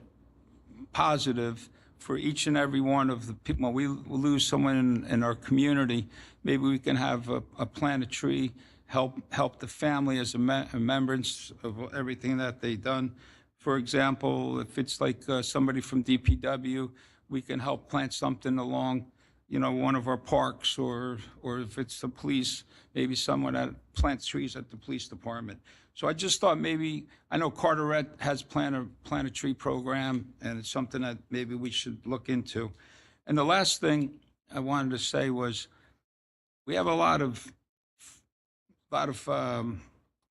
positive for each and every one of the people. When we lose someone in our community, maybe we can have a plant a tree, help the family as a remembrance of everything that they've done. For example, if it's like somebody from DPW, we can help plant something along, you know, one of our parks, or if it's the police, maybe someone that plants trees at the police department. So I just thought maybe, I know Carteret has plant a tree program, and it's something that maybe we should look into. And the last thing I wanted to say was, we have a lot of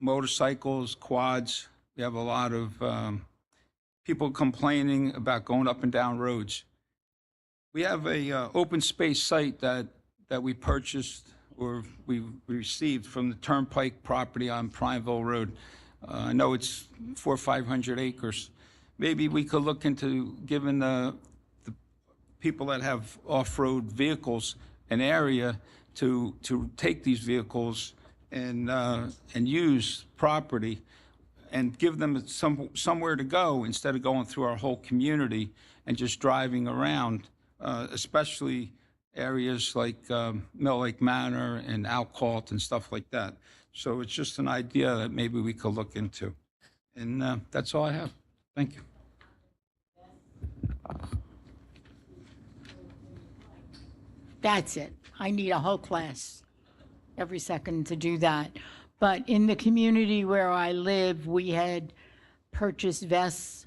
motorcycles, quads. We have a lot of people complaining about going up and down roads. We have a open space site that we purchased, or we received from the Turnpike property on Prineville Road. I know it's 400 or 500 acres. Maybe we could look into giving the people that have off-road vehicles an area to take these vehicles and use property, and give them somewhere to go instead of going through our whole community and just driving around. Especially areas like Mill Lake Manor and Alcolt and stuff like that. So it's just an idea that maybe we could look into. And that's all I have. Thank you. That's it. I need a whole class every second to do that. But in the community where I live, we had purchased vests,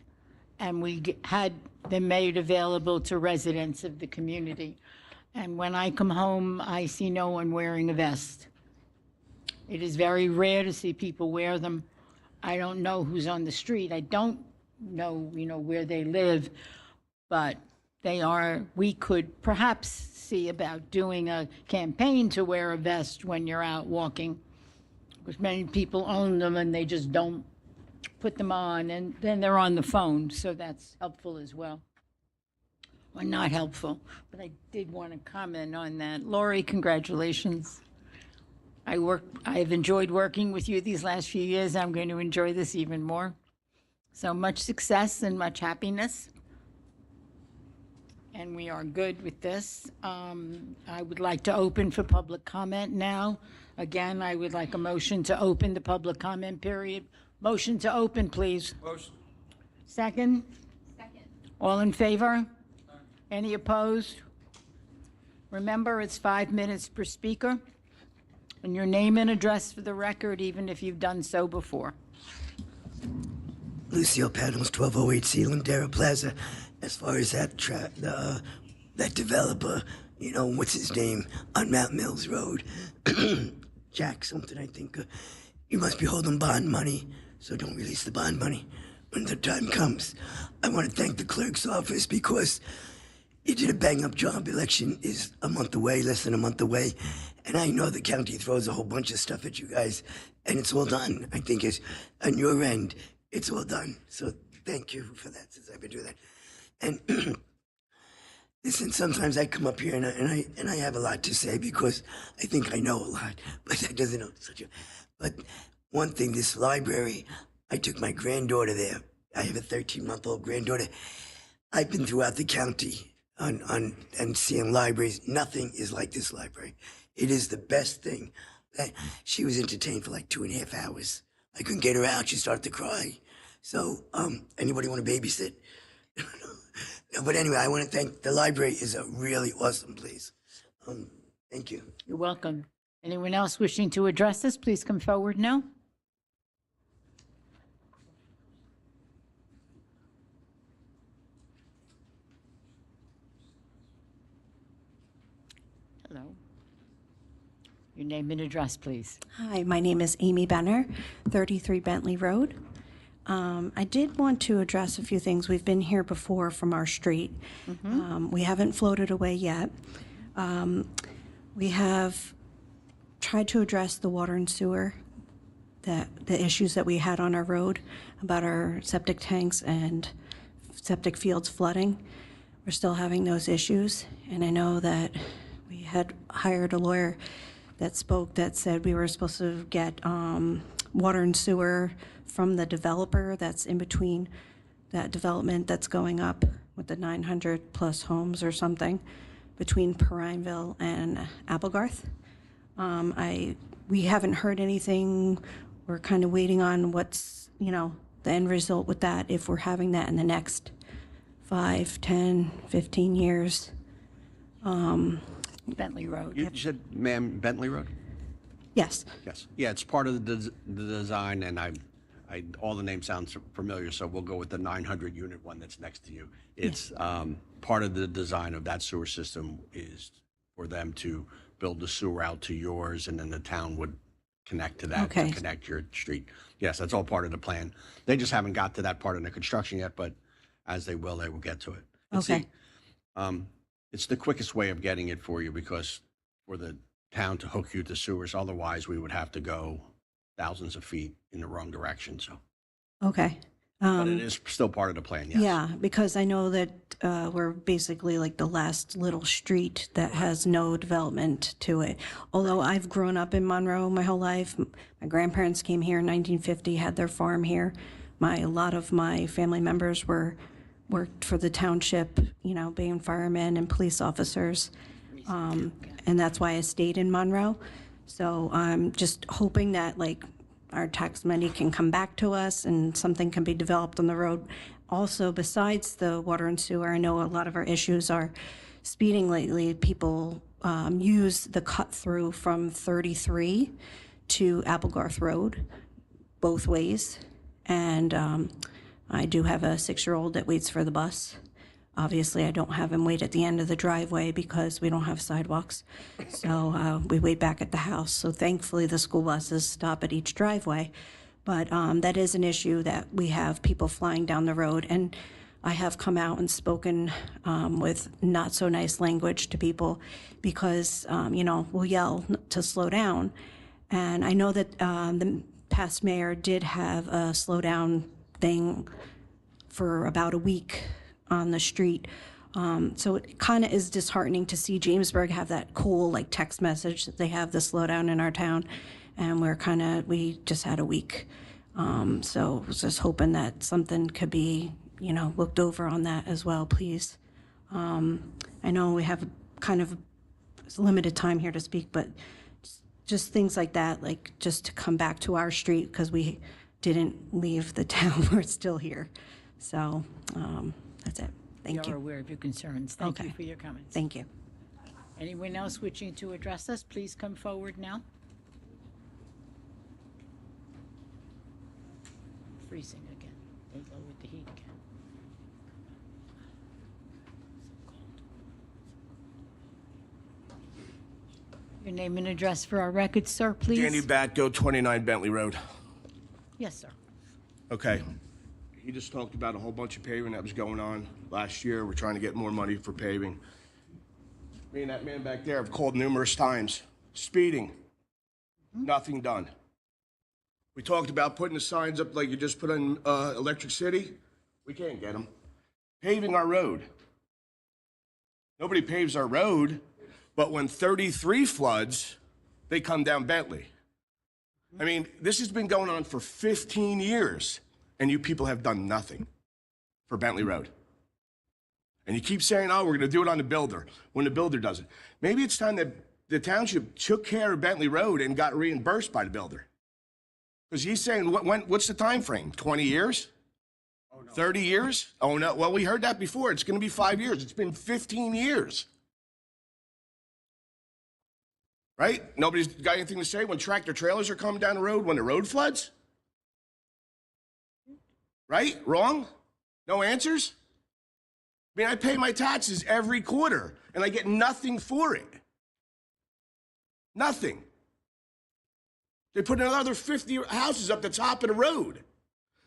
and we had them made available to residents of the community. And when I come home, I see no one wearing a vest. It is very rare to see people wear them. I don't know who's on the street. I don't know, you know, where they live, but they are, we could perhaps see about doing a campaign to wear a vest when you're out walking, because many people own them and they just don't put them on, and then they're on the phone, so that's helpful as well. Well, not helpful, but I did want to comment on that. Lori, congratulations. I've enjoyed working with you these last few years. I'm going to enjoy this even more. So much success and much happiness. And we are good with this. I would like to open for public comment now. Again, I would like a motion to open the public comment period. Motion to open, please. Motion. Second? Second. All in favor? Any opposed? Remember, it's 5 minutes per speaker. And your name and address for the record, even if you've done so before. Lucio Panels, 1208 Ladera Plaza. As far as that that developer, you know, what's his name, on Mount Mills Road, Jack something, I think. You must be holding bond money, so don't release the bond money when the time comes. I want to thank the clerk's office because you did a bang-up job. Election is a month away, less than a month away, and I know the county throws a whole bunch of stuff at you guys, and it's all done. I think it's on your end, it's all done. So thank you for that, since I've been doing that. And listen, sometimes I come up here and I have a lot to say because I think I know a lot, but that doesn't know such a. But one thing, this library, I took my granddaughter there. I have a 13-month-old granddaughter. I've been throughout the county on seeing libraries. Nothing is like this library. It is the best thing. She was entertained for like 2.5 hours. I couldn't get her out. She started to cry. So, anybody want to babysit? No, but anyway, I want to thank the library. Is a really awesome place. Thank you. You're welcome. Anyone else wishing to address us, please come forward now. Hello. Your name and address, please. Hi, my name is Amy Benner, 33 Bentley Road. I did want to address a few things. We've been here before from our street. We haven't floated away yet. We have tried to address the water and sewer, the issues that we had on our road about our septic tanks and septic fields flooding. We're still having those issues, and I know that we had hired a lawyer that spoke that said we were supposed to get water and sewer from the developer that's in between that development that's going up with the 900 plus homes or something between Prineville and Applegarth. We haven't heard anything. We're kind of waiting on what's, the end result with that, if we're having that in the next 5, 10, 15 years. Bentley Road. You said, ma'am, Bentley Road? Yes. Yes. Yeah, it's part of the design, and all the names sound familiar, so we'll go with the 900 unit one that's next to you. It's part of the design of that sewer system is for them to build the sewer out to yours, and then the town would connect to that to connect your street. Yes, that's all part of the plan. They just haven't got to that part of the construction yet, but as they will get to it. It's the quickest way of getting it for you because for the town to hook you to sewers, otherwise we would have to go thousands of feet in the wrong direction, so. Okay. But it is still part of the plan, yes. Yeah, because I know that we're basically like the last little street that has no development to it. Although I've grown up in Monroe my whole life. My grandparents came here in 1950, had their farm here. A lot of my family members worked for the township, being firemen and police officers. And that's why I stayed in Monroe. So I'm just hoping that our tax money can come back to us and something can be developed on the road. Also, besides the water and sewer, I know a lot of our issues are speeding lately. People use the cut through from 33 to Applegarth Road, both ways. And I do have a 6-year-old that waits for the bus. Obviously, I don't have him wait at the end of the driveway because we don't have sidewalks. So we wait back at the house. So thankfully, the school buses stop at each driveway. But that is an issue that we have people flying down the road. And I have come out and spoken with not so nice language to people because, we'll yell to slow down. And I know that the past mayor did have a slow down thing for about a week on the street. So it kind of is disheartening to see Jamesburg have that cool text message that they have the slowdown in our town. And we just had a week. So I was just hoping that something could be, looked over on that as well, please. I know we have kind of limited time here to speak, but just things like that, just to come back to our street because we didn't leave the town. We're still here. So that's it. Thank you. You're aware of your concerns. Thank you for your comments. Thank you. Anyone else wishing to address us, please come forward now. Freezing again. They lowered the heat again. Your name and address for our records, sir, please. Danny Batgo, 29 Bentley Road. Yes, sir. Okay. He just talked about a whole bunch of paving that was going on last year. We're trying to get more money for paving. Me and that man back there have called numerous times. Speeding. Nothing done. We talked about putting the signs up like you just put in Electric City. We can't get them. Paving our road. Nobody paves our road, but when 33 floods, they come down Bentley. I mean, this has been going on for 15 years, and you people have done nothing for Bentley Road. And you keep saying, oh, we're going to do it on the builder, when the builder does it. Maybe it's time that the township took care of Bentley Road and got reimbursed by the builder. Because he's saying, what's the time frame? 20 years? 30 years? Oh, no. Well, we heard that before. It's going to be 5 years. It's been 15 years. Right? Nobody's got anything to say when tractor trailers are coming down the road when the road floods? Right? Wrong? No answers? I mean, I pay my taxes every quarter, and I get nothing for it. Nothing. They put another 50 houses up the top of the road.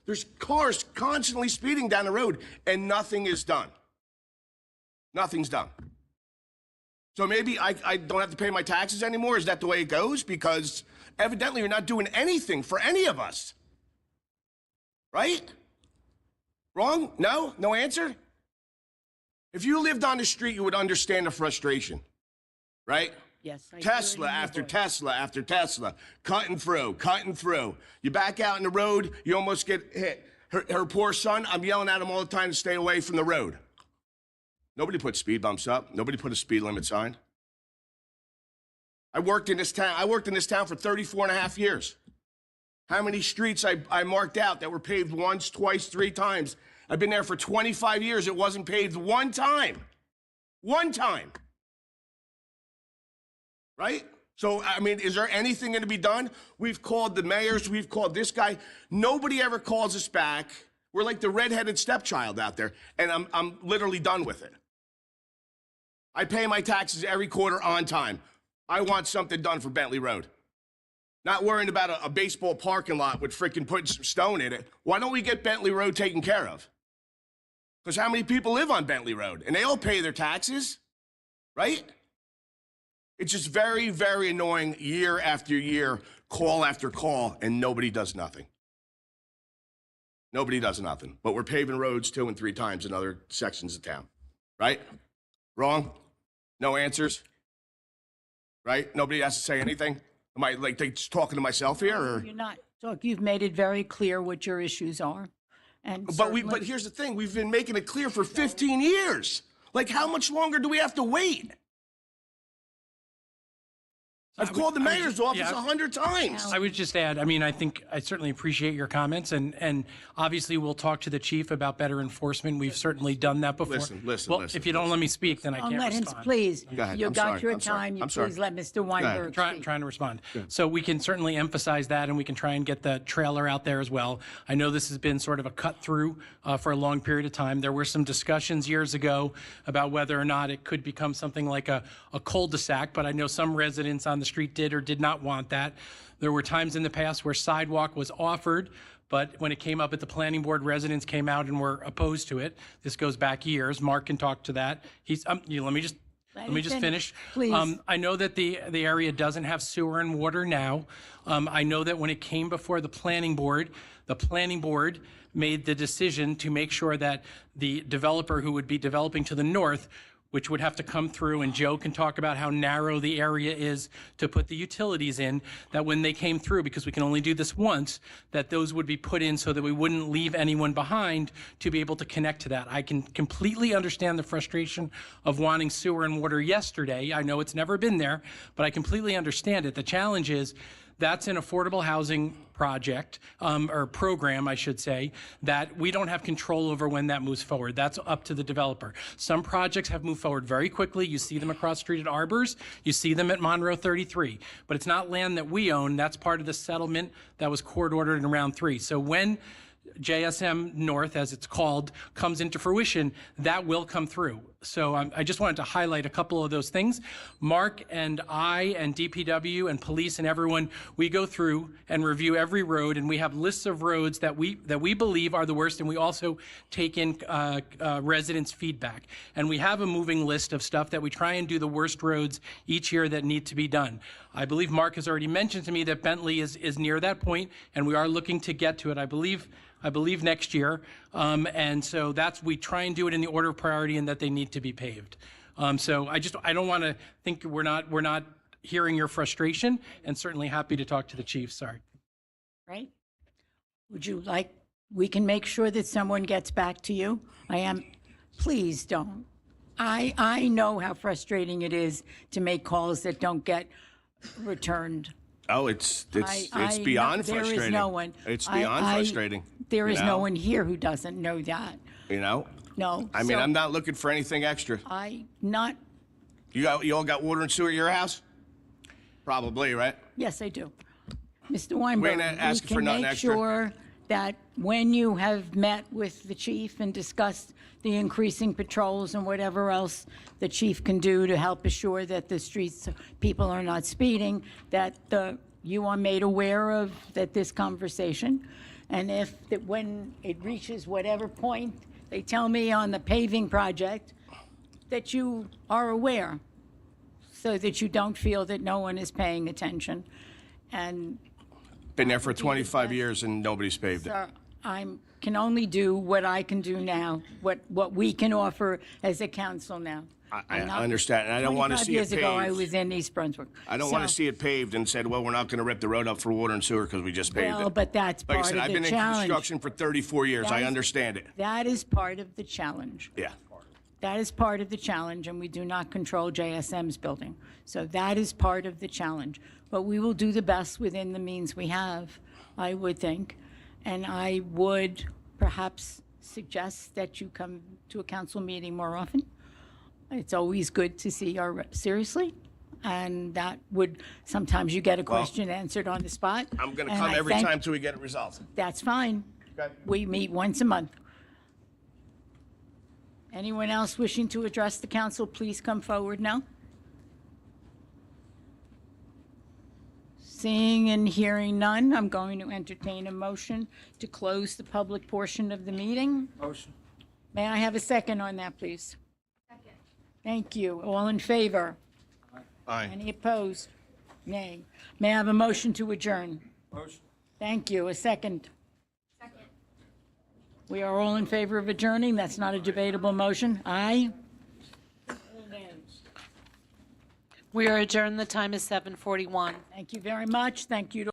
There's cars constantly speeding down the road, and nothing is done. Nothing's done. So maybe I don't have to pay my taxes anymore? Is that the way it goes? Because evidently you're not doing anything for any of us. Right? Wrong? No? No answer? If you lived on the street, you would understand the frustration. Right? Yes. I Tesla after Tesla after Tesla, cutting through. You back out in the road, you almost get hit. Her poor son, I'm yelling at him all the time to stay away from the road. Nobody put speed bumps up. Nobody put a speed limit sign. I worked in this town for 34 and a half years. How many streets I marked out that were paved once, twice, 3 times? I've been there for 25 years. It wasn't paved one time. One time. Right? So, I mean, is there anything going to be done? We've called the mayors. We've called this guy. Nobody ever calls us back. We're like the redheaded stepchild out there, and I'm literally done with it. I pay my taxes every quarter on time. I want something done for Bentley Road. Not worrying about a baseball parking lot with freaking putting some stone in it. Why don't we get Bentley Road taken care of? Because how many people live on Bentley Road? And they all pay their taxes, right? It's just very, very annoying year after year, call after call, and nobody does nothing. Nobody does nothing. But we're paving roads 2 and 3 times in other sections of town, right? Wrong? No answers? Right? Nobody has to say anything? Am I like just talking to myself here? Or? You're not. Look, you've made it very clear what your issues are. And But here's the thing. We've been making it clear for 15 years. Like, how much longer do we have to wait? I've called the mayor's office 100 times. I would just add, I mean, I think I certainly appreciate your comments, and obviously we'll talk to the chief about better enforcement. We've certainly done that before. Well, if you don't let me speak, then I can't let him, respond. please. Go ahead. You I'm got sorry. your I'm sorry. time. You I'm sorry. please let Mr. Weinberg speak. Trying to respond. So we can certainly emphasize that, and we can try and get the trailer out there as well. I know this has been sort of a cut through for a long period of time. There were some discussions years ago about whether or not it could become something like a cul-de-sac, but I know some residents on the street did or did not want that. There were times in the past where sidewalk was offered, but when it came up at the planning board, residents came out and were opposed to it. This goes back years. Mark can talk to that. Let me just finish. Please. I know that the area doesn't have sewer and water now. I know that when it came before the planning board made the decision to make sure that the developer who would be developing to the north, which would have to come through, and Joe can talk about how narrow the area is to put the utilities in, that when they came through, because we can only do this once, that those would be put in so that we wouldn't leave anyone behind to be able to connect to that. I can completely understand the frustration of wanting sewer and water yesterday. I know it's never been there, but I completely understand it. The challenge is that's an affordable housing project, or program, I should say, that we don't have control over when that moves forward. That's up to the developer. Some projects have moved forward very quickly. You see them across the street at Arbors. You see them at Monroe 33. But it's not land that we own. That's part of the settlement that was court ordered in round 3. So when JSM North, as it's called, comes into fruition, that will come through. So I just wanted to highlight a couple of those things. Mark and I and DPW and police and everyone, we go through and review every road, and we have lists of roads that we believe are the worst, and we also take in residents' feedback. And we have a moving list of stuff that we try and do the worst roads each year that need to be done. I believe Mark has already mentioned to me that Bentley is near that point, and we are looking to get to it, I believe next year. And so we try and do it in the order of priority and that they need to be paved. So I don't want to think we're not hearing your frustration, and certainly happy to talk to the chief. Sorry. Right? Would you like, we can make sure that someone gets back to you? Please don't. I know how frustrating it is to make calls that don't get returned. Oh, it's I beyond there frustrating. is no one. It's beyond frustrating. There is you no know? one here who doesn't know that. You know? No. I mean, so I'm not looking for anything extra. You all got water and sewer at your house? Probably, right? Yes, I do. Mr. Weinberg, We ain't asking for can nothing make extra. sure that when you have met with the chief and discussed the increasing patrols and whatever else the chief can do to help assure that the streets, people are not speeding, that you are made aware of this conversation. And when it reaches whatever point, they tell me on the paving project, that you are aware, so that you don't feel that no one is paying attention. And Been there for 25 years and nobody's paved it. sir, I can only do what I can do now, what we can offer as a council now. I understand, and I don't want to 25 see it years ago, I paved. was in East Brunswick. I don't want to see it paved and said, well, we're not going to rip the road up for water and sewer because we just paved Well, it. but that's Like I part said, of I've the been in challenge. construction for 34 years. That I is- understand it. That is part of the challenge. Yeah. That is part of the challenge, and we do not control JSM's building. So that is part of the challenge. But we will do the best within the means we have, I would think. And I would perhaps suggest that you come to a council meeting more often. It's always good to see seriously. And that would, sometimes you get a question answered on the spot. I'm going to and come I every thank- time till we get it resolved. That's fine. Okay. We meet once a month. Anyone else wishing to address the council, please come forward now. Seeing and hearing none, I'm going to entertain a motion to close the public portion of the meeting. Motion. May I have a second on that, please? Second. Thank you. All in favor? Aye. Any opposed? Nay. May I have a motion to adjourn? Motion. Thank you. A second. We are all in favor of adjourning. That's not a debatable motion. Aye. We are adjourned. The time is 7:41. Thank you very much. Thank you to